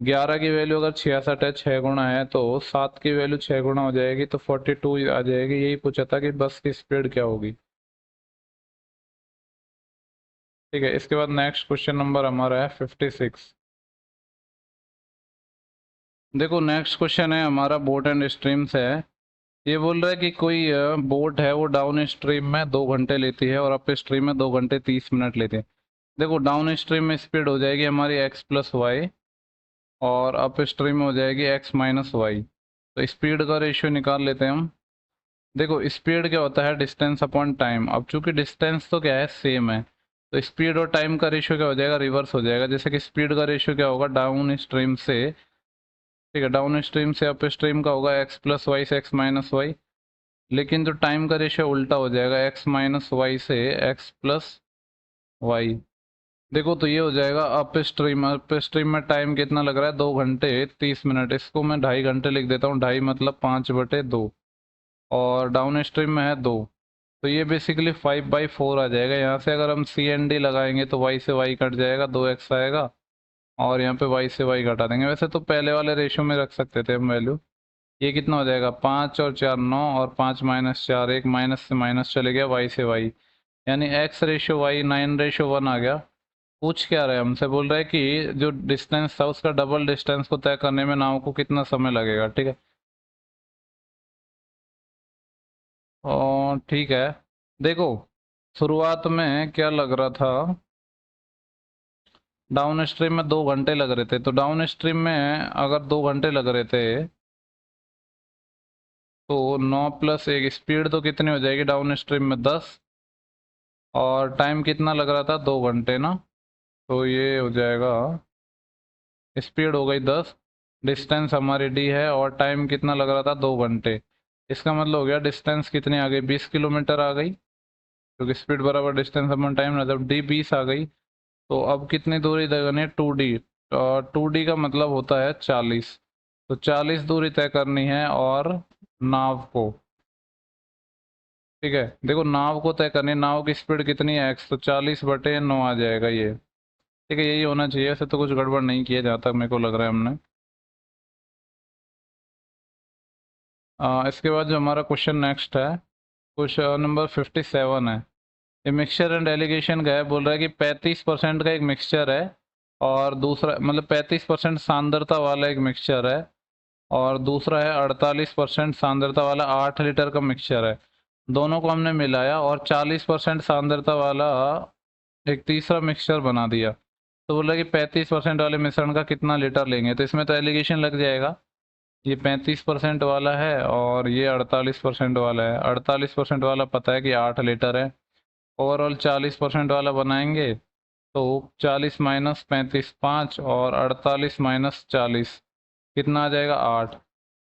Speaker 1: 11 की वैल्यू अगर 66 है, 6 गुना है, तो 7 की वैल्यू 6 गुना हो जाएगी, तो 42 आ जाएगी। यही पूछा था कि बस की स्पीड क्या होगी। ठीक है, इसके बाद नेक्स्ट क्वेश्चन नंबर हमारा है 56। देखो नेक्स्ट क्वेश्चन है हमारा बोट एंड स्ट्रीम से है। ये बोल रहा है कि कोई बोट है वो डाउन स्ट्रीम में 2 घंटे लेती है और अप स्ट्रीम में 2 घंटे 30 मिनट लेती है। देखो डाउन स्ट्रीम में स्पीड हो जाएगी हमारी x+y, और अप स्ट्रीम में हो जाएगी x-y। तो स्पीड का रेशियो निकाल लेते हैं हम। देखो स्पीड क्या होता है डिस्टेंस अपॉन टाइम, अब चूंकि डिस्टेंस तो क्या है सेम है, तो स्पीड और टाइम का रेशियो क्या हो जाएगा रिवर्स हो जाएगा। जैसे कि स्पीड का रेशियो क्या होगा डाउन स्ट्रीम से, ठीक है, डाउन स्ट्रीम से अप स्ट्रीम का होगा x+y से x-y, लेकिन जो टाइम का रेशियो उल्टा हो जाएगा x-y से x+y। देखो तो ये हो जाएगा अप स्ट्रीम में टाइम कितना लग रहा है 2 घंटे 30 मिनट, इसको मैं 2.5 घंटे लिख देता हूँ, 2.5 मतलब 5/2, और डाउन स्ट्रीम में है 2, तो ये बेसिकली 5/4 आ जाएगा। यहाँ से अगर हम CND लगाएंगे तो y से y कट जाएगा, 2x आएगा, और यहाँ पे y से y घटा देंगे। वैसे तो पहले वाले रेशियो में रख सकते थे हम वैल्यू। ये कितना हो जाएगा 5 और 4 9, और 5 - 4 1, माइनस से माइनस चले गया y से y, यानी x/y 9/1 आ गया। पूछ क्या रहे हमसे, बोल रहे हैं कि जो डिस्टेंस था उसका डबल डिस्टेंस को तय करने में नाव को कितना समय लगेगा। ठीक है, और ठीक है देखो शुरुआत में क्या लग रहा था, डाउन स्ट्रीम में 2 घंटे लग रहे थे, तो डाउन स्ट्रीम में अगर 2 घंटे लग रहे थे तो 9 + 1, स्पीड तो कितनी हो जाएगी डाउन स्ट्रीम में 10, और टाइम कितना लग रहा था 2 घंटे ना, तो ये हो जाएगा स्पीड हो गई 10, डिस्टेंस हमारी d है, और टाइम कितना लग रहा था 2 घंटे। इसका मतलब हो गया डिस्टेंस कितनी आ गई 20 किलोमीटर आ गई, क्योंकि स्पीड बराबर डिस्टेंस अपन टाइम ना, जब d 20 आ गई तो अब कितनी दूरी तय करनी है 2d, और 2d का मतलब होता है 40, तो 40 दूरी तय करनी है और नाव को। ठीक है, देखो नाव को तय करनी है, नाव की स्पीड कितनी है x, तो 40/9 आ जाएगा ये। ठीक है, यही होना चाहिए, ऐसे तो कुछ गड़बड़ नहीं किया जहाँ तक मेरे को लग रहा है हमने। इसके बाद जो हमारा क्वेश्चन नेक्स्ट है, क्वेश्चन नंबर 57 है। ये मिक्सचर एंड एलिगेशन का है, बोल रहा है कि 35% का एक मिक्सचर है, और दूसरा मतलब 35% सांद्रता वाला एक मिक्सचर है, और दूसरा है 48% सांद्रता वाला 8 लीटर का मिक्सचर है। दोनों को हमने मिलाया और 40% सांद्रता वाला एक तीसरा मिक्सचर बना दिया, तो बोला कि 35% वाले मिश्रण का कितना लीटर लेंगे। तो इसमें तो एलिगेशन लग जाएगा, ये 35% वाला है और ये 48% वाला है। 48% वाला पता है कि 8 लीटर है, ओवरऑल 40% वाला बनाएंगे तो 40 - 35 5, और 48 - 40 कितना आ जाएगा 8।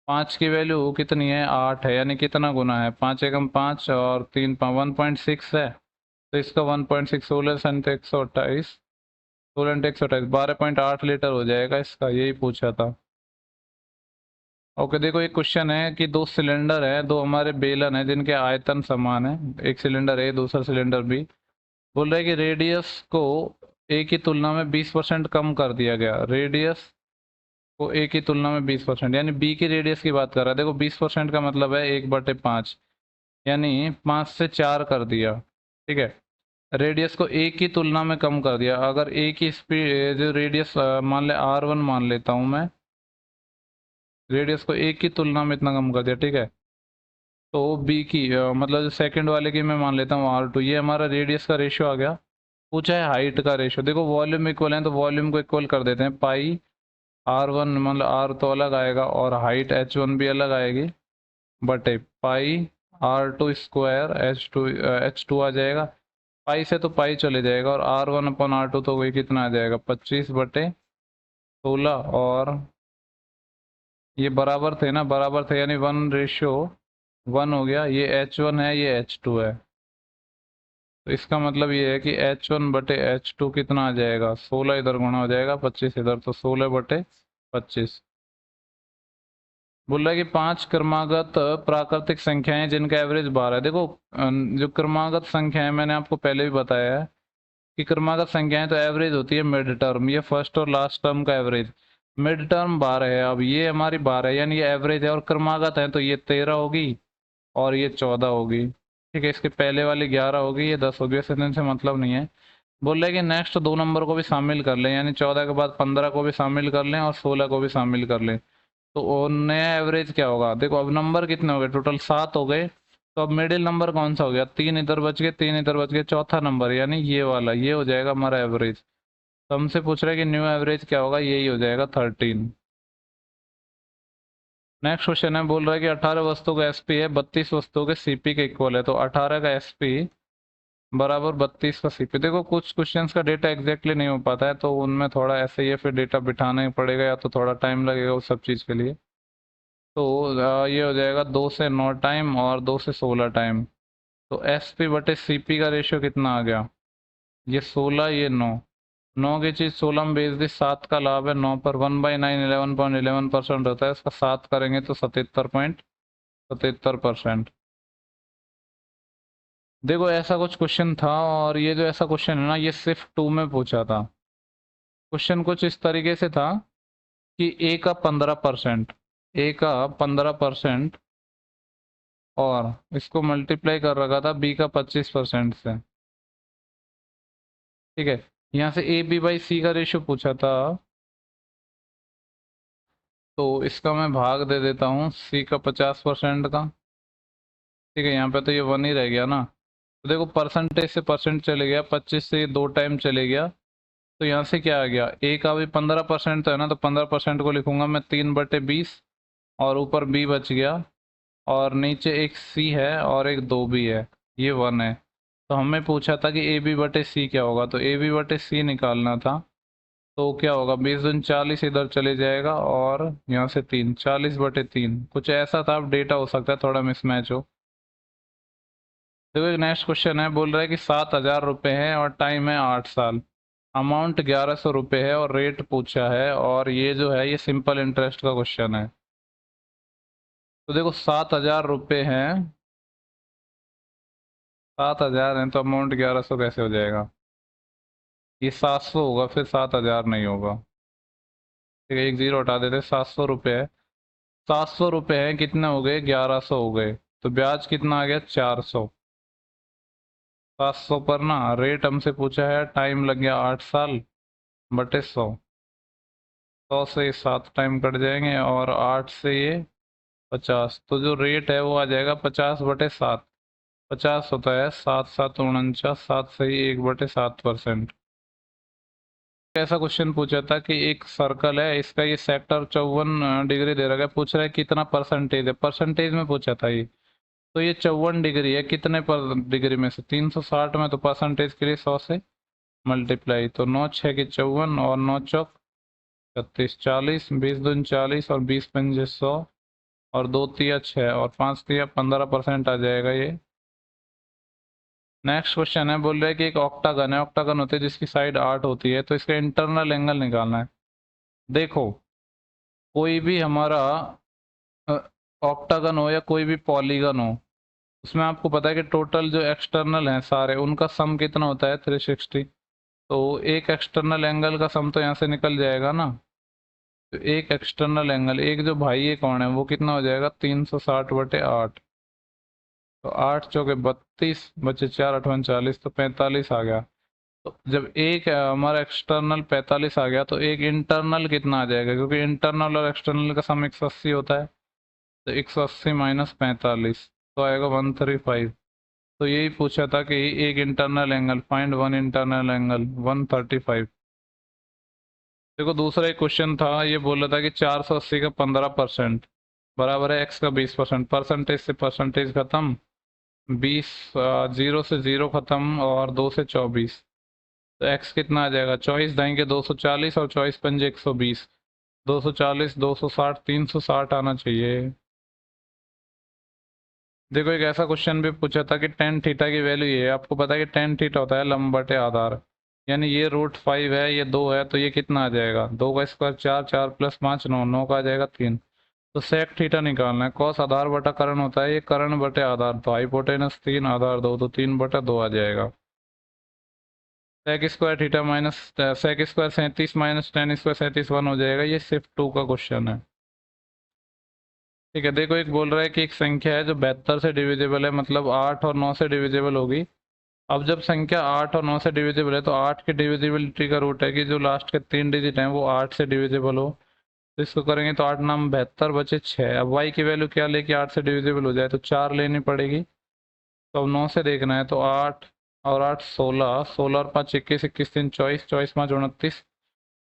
Speaker 1: 5 की वैल्यू कितनी है 8 है, यानी कितना गुना है 5 एकम 5 और 3 1.6 है, तो इसका 1.6 16 × 128 12.8 लीटर हो जाएगा इसका, यही पूछा था। ओके देखो एक क्वेश्चन है कि 2 सिलेंडर है, 2 हमारे बेलन है जिनके आयतन समान है, एक सिलेंडर ए दूसरा सिलेंडर बी। बोल रहे हैं कि रेडियस को ए की तुलना में 20% कम कर दिया गया, रेडियस को ए की तुलना में 20%, यानी बी की रेडियस की बात कर रहा है। देखो 20% का मतलब है 1/5, यानी 5 से 4 कर दिया। ठीक है, रेडियस को ए की तुलना में कम कर दिया। अगर ए की स्पीड जो रेडियस मान ले R1 मान लेता हूँ मैं, रेडियस को ए की तुलना में इतना कम कर दिया। ठीक है, तो बी की मतलब जो सेकंड वाले की मैं मान लेता हूँ R2, ये हमारा रेडियस का रेशियो आ गया। पूछा है हाइट का रेशियो, देखो वॉल्यूम इक्वल है तो वॉल्यूम को इक्वल कर देते हैं, पाई R1 मतलब R तो अलग आएगा और हाइट H1 भी अलग आएगी, बटे पाई R2 स्क्वायर H2 आ जाएगा। पाई से तो पाई चले जाएगा और R1/R2 तो वही कितना आ जाएगा 25/16, और ये बराबर थे ना, बराबर थे यानी 1:1 हो गया। ये H1 है, ये H2 है, तो इसका मतलब ये है कि H1/H2 कितना आ जाएगा 16, इधर गुणा हो जाएगा 25 इधर, तो 16/25। बोल रहा है कि 5 क्रमागत प्राकृतिक संख्याएं जिनका एवरेज 12 है। देखो जो क्रमागत संख्याएं मैंने आपको पहले भी बताया है कि क्रमागत संख्याएं तो एवरेज होती है मिड टर्म, ये फर्स्ट और लास्ट टर्म का एवरेज। मिड टर्म 12 है, अब ये हमारी 12 है यानी ये एवरेज है, और क्रमागत है तो ये 13 होगी और ये 14 होगी। ठीक है, इसके पहले वाली 11 होगी, ये 10 होगी, ऐसे दिन से मतलब नहीं है। बोल रहे कि नेक्स्ट 2 नंबर को भी शामिल कर लें, यानी 14 के बाद 15 को भी शामिल कर लें और 16 को भी शामिल कर लें, तो नया एवरेज क्या होगा। देखो अब नंबर कितने हो गए, टोटल 7 हो गए, तो अब मिडिल नंबर कौन सा हो गया, 3 इधर बच गए, 3 इधर बच गए, चौथा नंबर यानी ये वाला, ये हो जाएगा हमारा एवरेज। तो हमसे पूछ रहा है कि न्यू एवरेज क्या होगा, यही हो जाएगा 13। नेक्स्ट क्वेश्चन है, बोल रहा है कि 18 वस्तुओं का एसपी है 32 वस्तुओं के सीपी के इक्वल है, तो 18 का एसपी बराबर 32 का सीपी। देखो कुछ क्वेश्चंस का डेटा एग्जैक्टली नहीं हो पाता है, तो उनमें थोड़ा ऐसे ही फिर डेटा बिठाना ही पड़ेगा, या तो थोड़ा टाइम लगेगा उस सब चीज़ के लिए। तो ये हो जाएगा 2 से 9 टाइम और 2 से 16 टाइम। तो एस पी बटे सी पी का रेशियो कितना आ गया, ये 16, ये 9। 9 की चीज़ 16 में बेच दी, 7 का लाभ है 9 पर, 1/9 11.11% होता है, इसका 7 करेंगे तो 77.77%। देखो ऐसा कुछ क्वेश्चन था, और ये जो ऐसा क्वेश्चन है ना, ये सिर्फ 2 में पूछा था। क्वेश्चन कुछ इस तरीके से था कि ए का 15%, ए का 15%, और इसको मल्टीप्लाई कर रखा था बी का 25% से। ठीक है, यहाँ से ए बी बाई सी का रेशियो पूछा था, तो इसका मैं भाग दे देता हूँ सी का 50% का। ठीक है, यहाँ पे तो ये 1 ही रह गया ना, तो देखो परसेंटेज से परसेंट चले गया, 25 से 2 टाइम चले गया, तो यहाँ से क्या आ गया, ए का भी 15% तो है ना, तो 15% को लिखूंगा मैं 3/20, और ऊपर बी बच गया, और नीचे एक सी है और एक 2 भी है, ये 1 है। तो हमें पूछा था कि ए बी बटे सी क्या होगा, तो ए बी बटे सी निकालना था। तो क्या होगा, 20 दूनी 40 इधर चले जाएगा, और यहाँ से 3, 40/3, कुछ ऐसा था। अब डेटा हो सकता है थोड़ा मिसमैच हो। देखो एक नेक्स्ट क्वेश्चन है, बोल रहा है कि 7,000 रुपये है और टाइम है 8 साल, अमाउंट 1100 रुपये है और रेट पूछा है, और ये जो है ये सिंपल इंटरेस्ट का क्वेश्चन है। तो देखो 7,000 रुपये हैं, 7,000 है तो अमाउंट 1100 कैसे हो जाएगा, ये 700 होगा, फिर 7,000 नहीं होगा। ठीक है, एक जीरो हटा देते, 700 रुपये है, 700 रुपये हैं, कितने हो गए 1100 हो गए, तो ब्याज कितना आ गया 400। 700 पर ना रेट हमसे पूछा है, टाइम लग गया 8 साल, बटे 100। 100 से 7 टाइम कट जाएंगे, और 8 से ये 50, तो जो रेट है वो आ जाएगा 50/7। 50 होता है 7×7 = 49, 7 से ही 1/7%। ऐसा क्वेश्चन पूछा था कि एक सर्कल है, इसका ये सेक्टर 54 डिग्री दे रखा है, पूछ रहा है कितना परसेंटेज है, परसेंटेज में पूछा था ये। तो ये 54 डिग्री है, कितने पर डिग्री में से 360 में, तो परसेंटेज के लिए 100 से मल्टीप्लाई, तो 9×6 = 54, और 9×4 = 36, 40, 20 दूनी 40, और 20×5 = 100, और 2×3 = 6, और 5×3 = 15% आ जाएगा ये। नेक्स्ट क्वेश्चन है, बोल रहे हैं कि एक ऑक्टागन है, ऑक्टागन होती है जिसकी साइड 8 होती है, तो इसका इंटरनल एंगल निकालना है। देखो कोई भी हमारा ऑक्टागन हो या कोई भी पॉलीगन हो, उसमें आपको पता है कि टोटल जो एक्सटर्नल हैं सारे, उनका सम कितना होता है 360। तो एक एक्सटर्नल एंगल का सम तो यहाँ से निकल जाएगा ना, तो एक एक्सटर्नल एंगल, एक जो भाई ये कौन है, वो कितना हो जाएगा 360/8, तो 8×4 = 32, बचे 4×8 = 40, तो 45 आ गया। तो जब एक हमारा एक्सटर्नल 45 आ गया, तो एक इंटरनल कितना आ जाएगा, क्योंकि इंटरनल और एक्सटर्नल का सम 180 होता है, तो 180 - 45, तो आएगा 135। तो यही पूछा था कि एक internal angle, find one internal angle 135। देखो दूसरा एक क्वेश्चन था, ये बोल रहा था कि 480 का 15% बराबर है x का 20%। परसेंटेज से परसेंटेज खत्म, 20 जीरो से जीरो खत्म और 2 से 24। तो x कितना आ जाएगा, 24 दाएंगे 240 और 24 पंजे 120, 240 260 360 आना चाहिए। देखो एक ऐसा क्वेश्चन भी पूछा था कि टेन थीटा की वैल्यू ये है, आपको पता है कि टेन थीटा होता है लंब बटे आधार, यानी ये √5 है, ये 2 है, तो ये कितना आ जाएगा, 2 का स्क्वायर 4, 4 + 5 9, 9 का आ जाएगा 3। तो सेक थीटा निकालना है, कॉस आधार बटा कर्ण होता है, ये कर्ण बटे आधार, तो हाइपोटेनस 3 आधार 2, तो 3/2 आ जाएगा। Sec square theta minus sec square 37 minus ten square 37 1 हो जाएगा। ये सिर्फ 2 का क्वेश्चन है। ठीक है, देखो एक बोल रहा है कि एक संख्या है जो 72 से डिविजिबल है, मतलब 8 और 9 से डिविजिबल होगी। अब जब संख्या 8 और 9 से डिविजिबल है तो 8 की डिविजिबिलिटी का रूट है कि जो लास्ट के 3 डिजिट हैं वो 8 से डिविजिबल हो। तो इसको करेंगे तो 8 नाम 72 बचे 6। अब y की वैल्यू क्या लेके 8 से डिविजिबल हो जाए, तो 4 लेनी पड़ेगी। तो अब 9 से देखना है, तो 8 और 8 16, 16 और 5 21, 21 3 24, 24 5 29,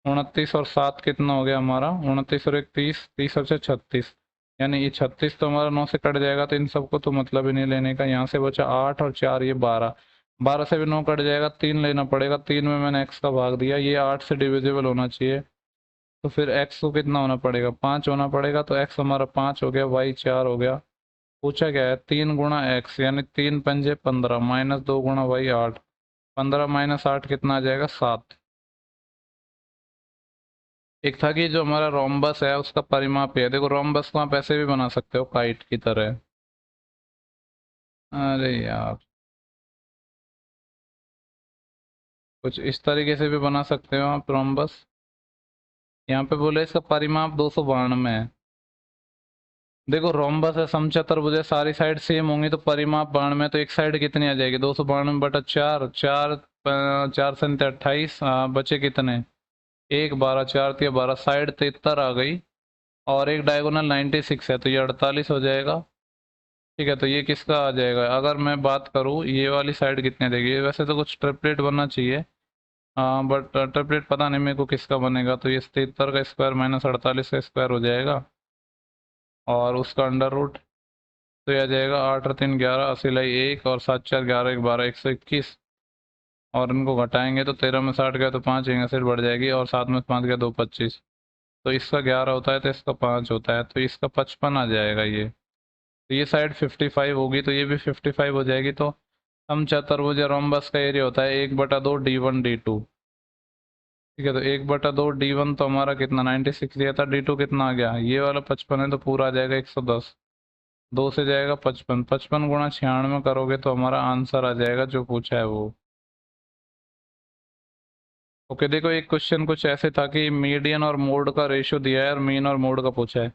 Speaker 1: 29 और 7 कितना हो गया हमारा, 29 और 1 30, 30 और 36। यानी ये 36 तो हमारा 9 से कट जाएगा, तो इन सबको तो मतलब ही नहीं लेने का। यहाँ से बचा 8 और 4 ये 12, 12 से भी 9 कट जाएगा, 3 लेना पड़ेगा। 3 में मैंने x का भाग दिया, ये 8 से डिविजिबल होना चाहिए। तो फिर x को कितना होना पड़ेगा, 5 होना पड़ेगा। तो x हमारा 5 हो गया, y 4 हो गया। पूछा क्या है, 3 गुणा x, यानी 3 पंजे 15 माइनस 2 गुणा y 8, 15 माइनस 8 कितना आ जाएगा, 7। एक था कि जो हमारा रोम्बस है उसका परिमाप है। देखो रोम्बस को आप ऐसे भी बना सकते हो, काइट की तरह। अरे यार, कुछ इस तरीके से भी बना सकते हो आप रोम्बस। यहाँ पे बोले इसका परिमाप 292 है। देखो रोम्बस है, समचतुर्भुज है, सारी साइड सेम होंगी, तो परिमाप 92, तो एक साइड कितनी आ जाएगी, 292/4, 4 4 से 28, बचे कितने, 1 12 4 3 12, साइड 73 आ गई। और एक डायगोनल 96 है, तो ये 48 हो जाएगा। ठीक है, तो ये किसका आ जाएगा, अगर मैं बात करूँ ये वाली साइड कितने देगी, वैसे तो कुछ ट्रिपलेट बनना चाहिए, हाँ, बट ट्रिपलेट पता नहीं मेरे को किसका बनेगा। तो ये 73 का स्क्वायर माइनस 48 का स्क्वायर हो जाएगा, और उसका अंडर रूट। तो यह आ जाएगा 8 और 3 11, 80 लाई 1, और 7 4 11 1 12, 121। और इनको घटाएंगे तो 13 में 60 गया तो 5 61 बढ़ जाएगी, और 7 में 5 गया 2 25। तो इसका 11 होता है, तो इसका 5 होता है, तो इसका 55 आ जाएगा ये। तो ये साइड 55 होगी, तो ये भी 55 हो जाएगी। तो हम चतुर्भुज या रोम्बस का एरिया होता है 1/2 D1 D2। ठीक है, तो 1/2 D1 तो हमारा कितना 96 दिया था, D2 कितना आ गया, ये वाला 55 है, तो पूरा आ जाएगा 110। 2 से जाएगा 55, 55 गुणा 96 करोगे तो हमारा आंसर आ जाएगा जो पूछा है वो। ओके, देखो एक क्वेश्चन कुछ ऐसे था कि मीडियन और मोड का रेशियो दिया है और मीन और मोड का पूछा है।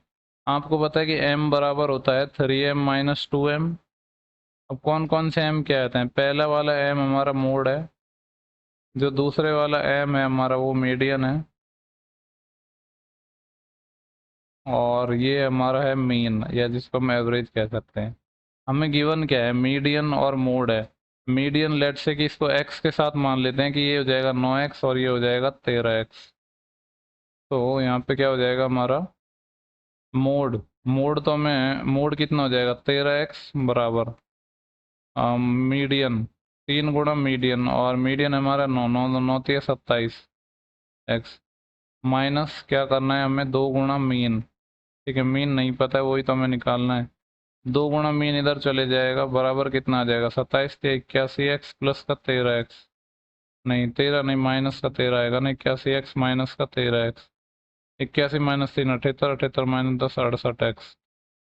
Speaker 1: आपको पता है कि m बराबर होता है 3m - 2m। अब कौन कौन से m क्या आते हैं, पहला वाला m हमारा मोड है, जो दूसरे वाला m है हमारा वो मीडियन है, और ये हमारा है मीन, या जिसको हम एवरेज कह सकते हैं। हमें गिवन क्या है, मीडियन और मोड है। मीडियन लेट से कि इसको x के साथ मान लेते हैं कि ये हो जाएगा 9x और ये हो जाएगा 13x। तो यहाँ पे क्या हो जाएगा हमारा मोड, मोड तो हमें मोड कितना हो जाएगा 13x बराबर मीडियन, 3 गुणा मीडियन, और मीडियन हमारा 9 9 9 3 27 x, माइनस क्या करना है हमें 2 गुणा मीन। ठीक है, मीन नहीं पता है, वही तो हमें निकालना है। 2 गुणा मीन इधर चले जाएगा, बराबर कितना आ जाएगा 27 81x प्लस का 13x, नहीं 13 नहीं, माइनस का 13 आएगा ना, 81x माइनस का 13x, 81 माइनस 3 78, 78 माइनस 10 68x।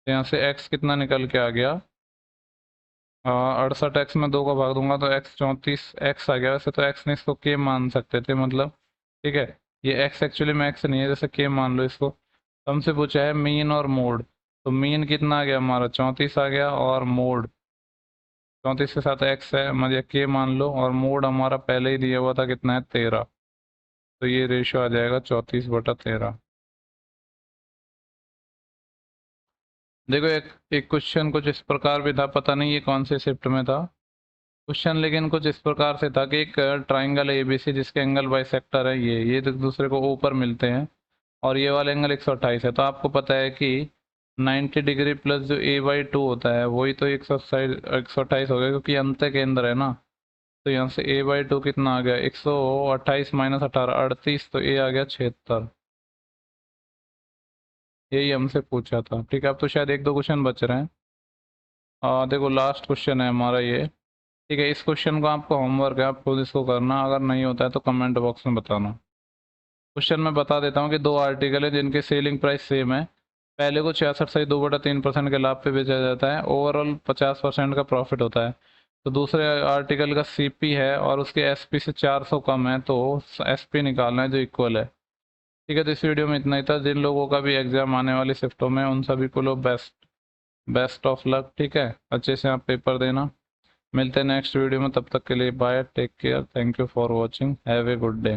Speaker 1: यहाँ से x कितना निकल के आ गया, 68x में 2 का भाग दूंगा तो x 34x आ गया। वैसे तो x नहीं, इसको k मान सकते थे मतलब। ठीक है, ये x एक्चुअली में x नहीं है, जैसे k मान लो इसको। हमसे पूछा है मीन और मोड, तो मीन कितना आ गया हमारा 34 आ गया, और मोड 34 के साथ x है, मतलब k मान लो, और मोड हमारा पहले ही दिया हुआ था कितना है 13। तो ये रेशियो आ जाएगा 34/13। देखो एक एक क्वेश्चन कुछ इस प्रकार भी था, पता नहीं ये कौन से शिफ्ट में था क्वेश्चन, लेकिन कुछ इस प्रकार से था कि एक ट्राइंगल एबीसी जिसके एंगल बाइसेक्टर है, ये एक दूसरे को ऊपर मिलते हैं और ये वाला एंगल 128 है। तो आपको पता है कि 90 डिग्री प्लस जो a/2 होता है वही तो 128 हो गया, क्योंकि अंत केंद्र है ना। तो यहाँ से a/2 कितना आ गया, 128 माइनस 18 38, तो a आ गया 76। यही हमसे पूछा था। ठीक है, अब तो शायद एक दो क्वेश्चन बच रहे हैं। देखो लास्ट क्वेश्चन है हमारा ये। ठीक है, इस क्वेश्चन को आपको होमवर्क है, आप खुद इसको करना, अगर नहीं होता है तो कमेंट बॉक्स में बताना। क्वेश्चन मैं बता देता हूँ कि दो आर्टिकल है जिनके सेलिंग प्राइस सेम है। पहले को 66.2/3% के लाभ पे बेचा जाता है, ओवरऑल 50% का प्रॉफिट होता है। तो दूसरे आर्टिकल का सीपी है और उसके एसपी से 400 कम है, तो एसपी निकालना है जो इक्वल है। ठीक है, तो इस वीडियो में इतना ही था। जिन लोगों का भी एग्जाम आने वाली शिफ्टों में, उन सभी को लो बेस्ट बेस्ट ऑफ लक। ठीक है, अच्छे से आप पेपर देना। मिलते हैं नेक्स्ट वीडियो में, तब तक के लिए bye, take care, thank you for watching, have a good day.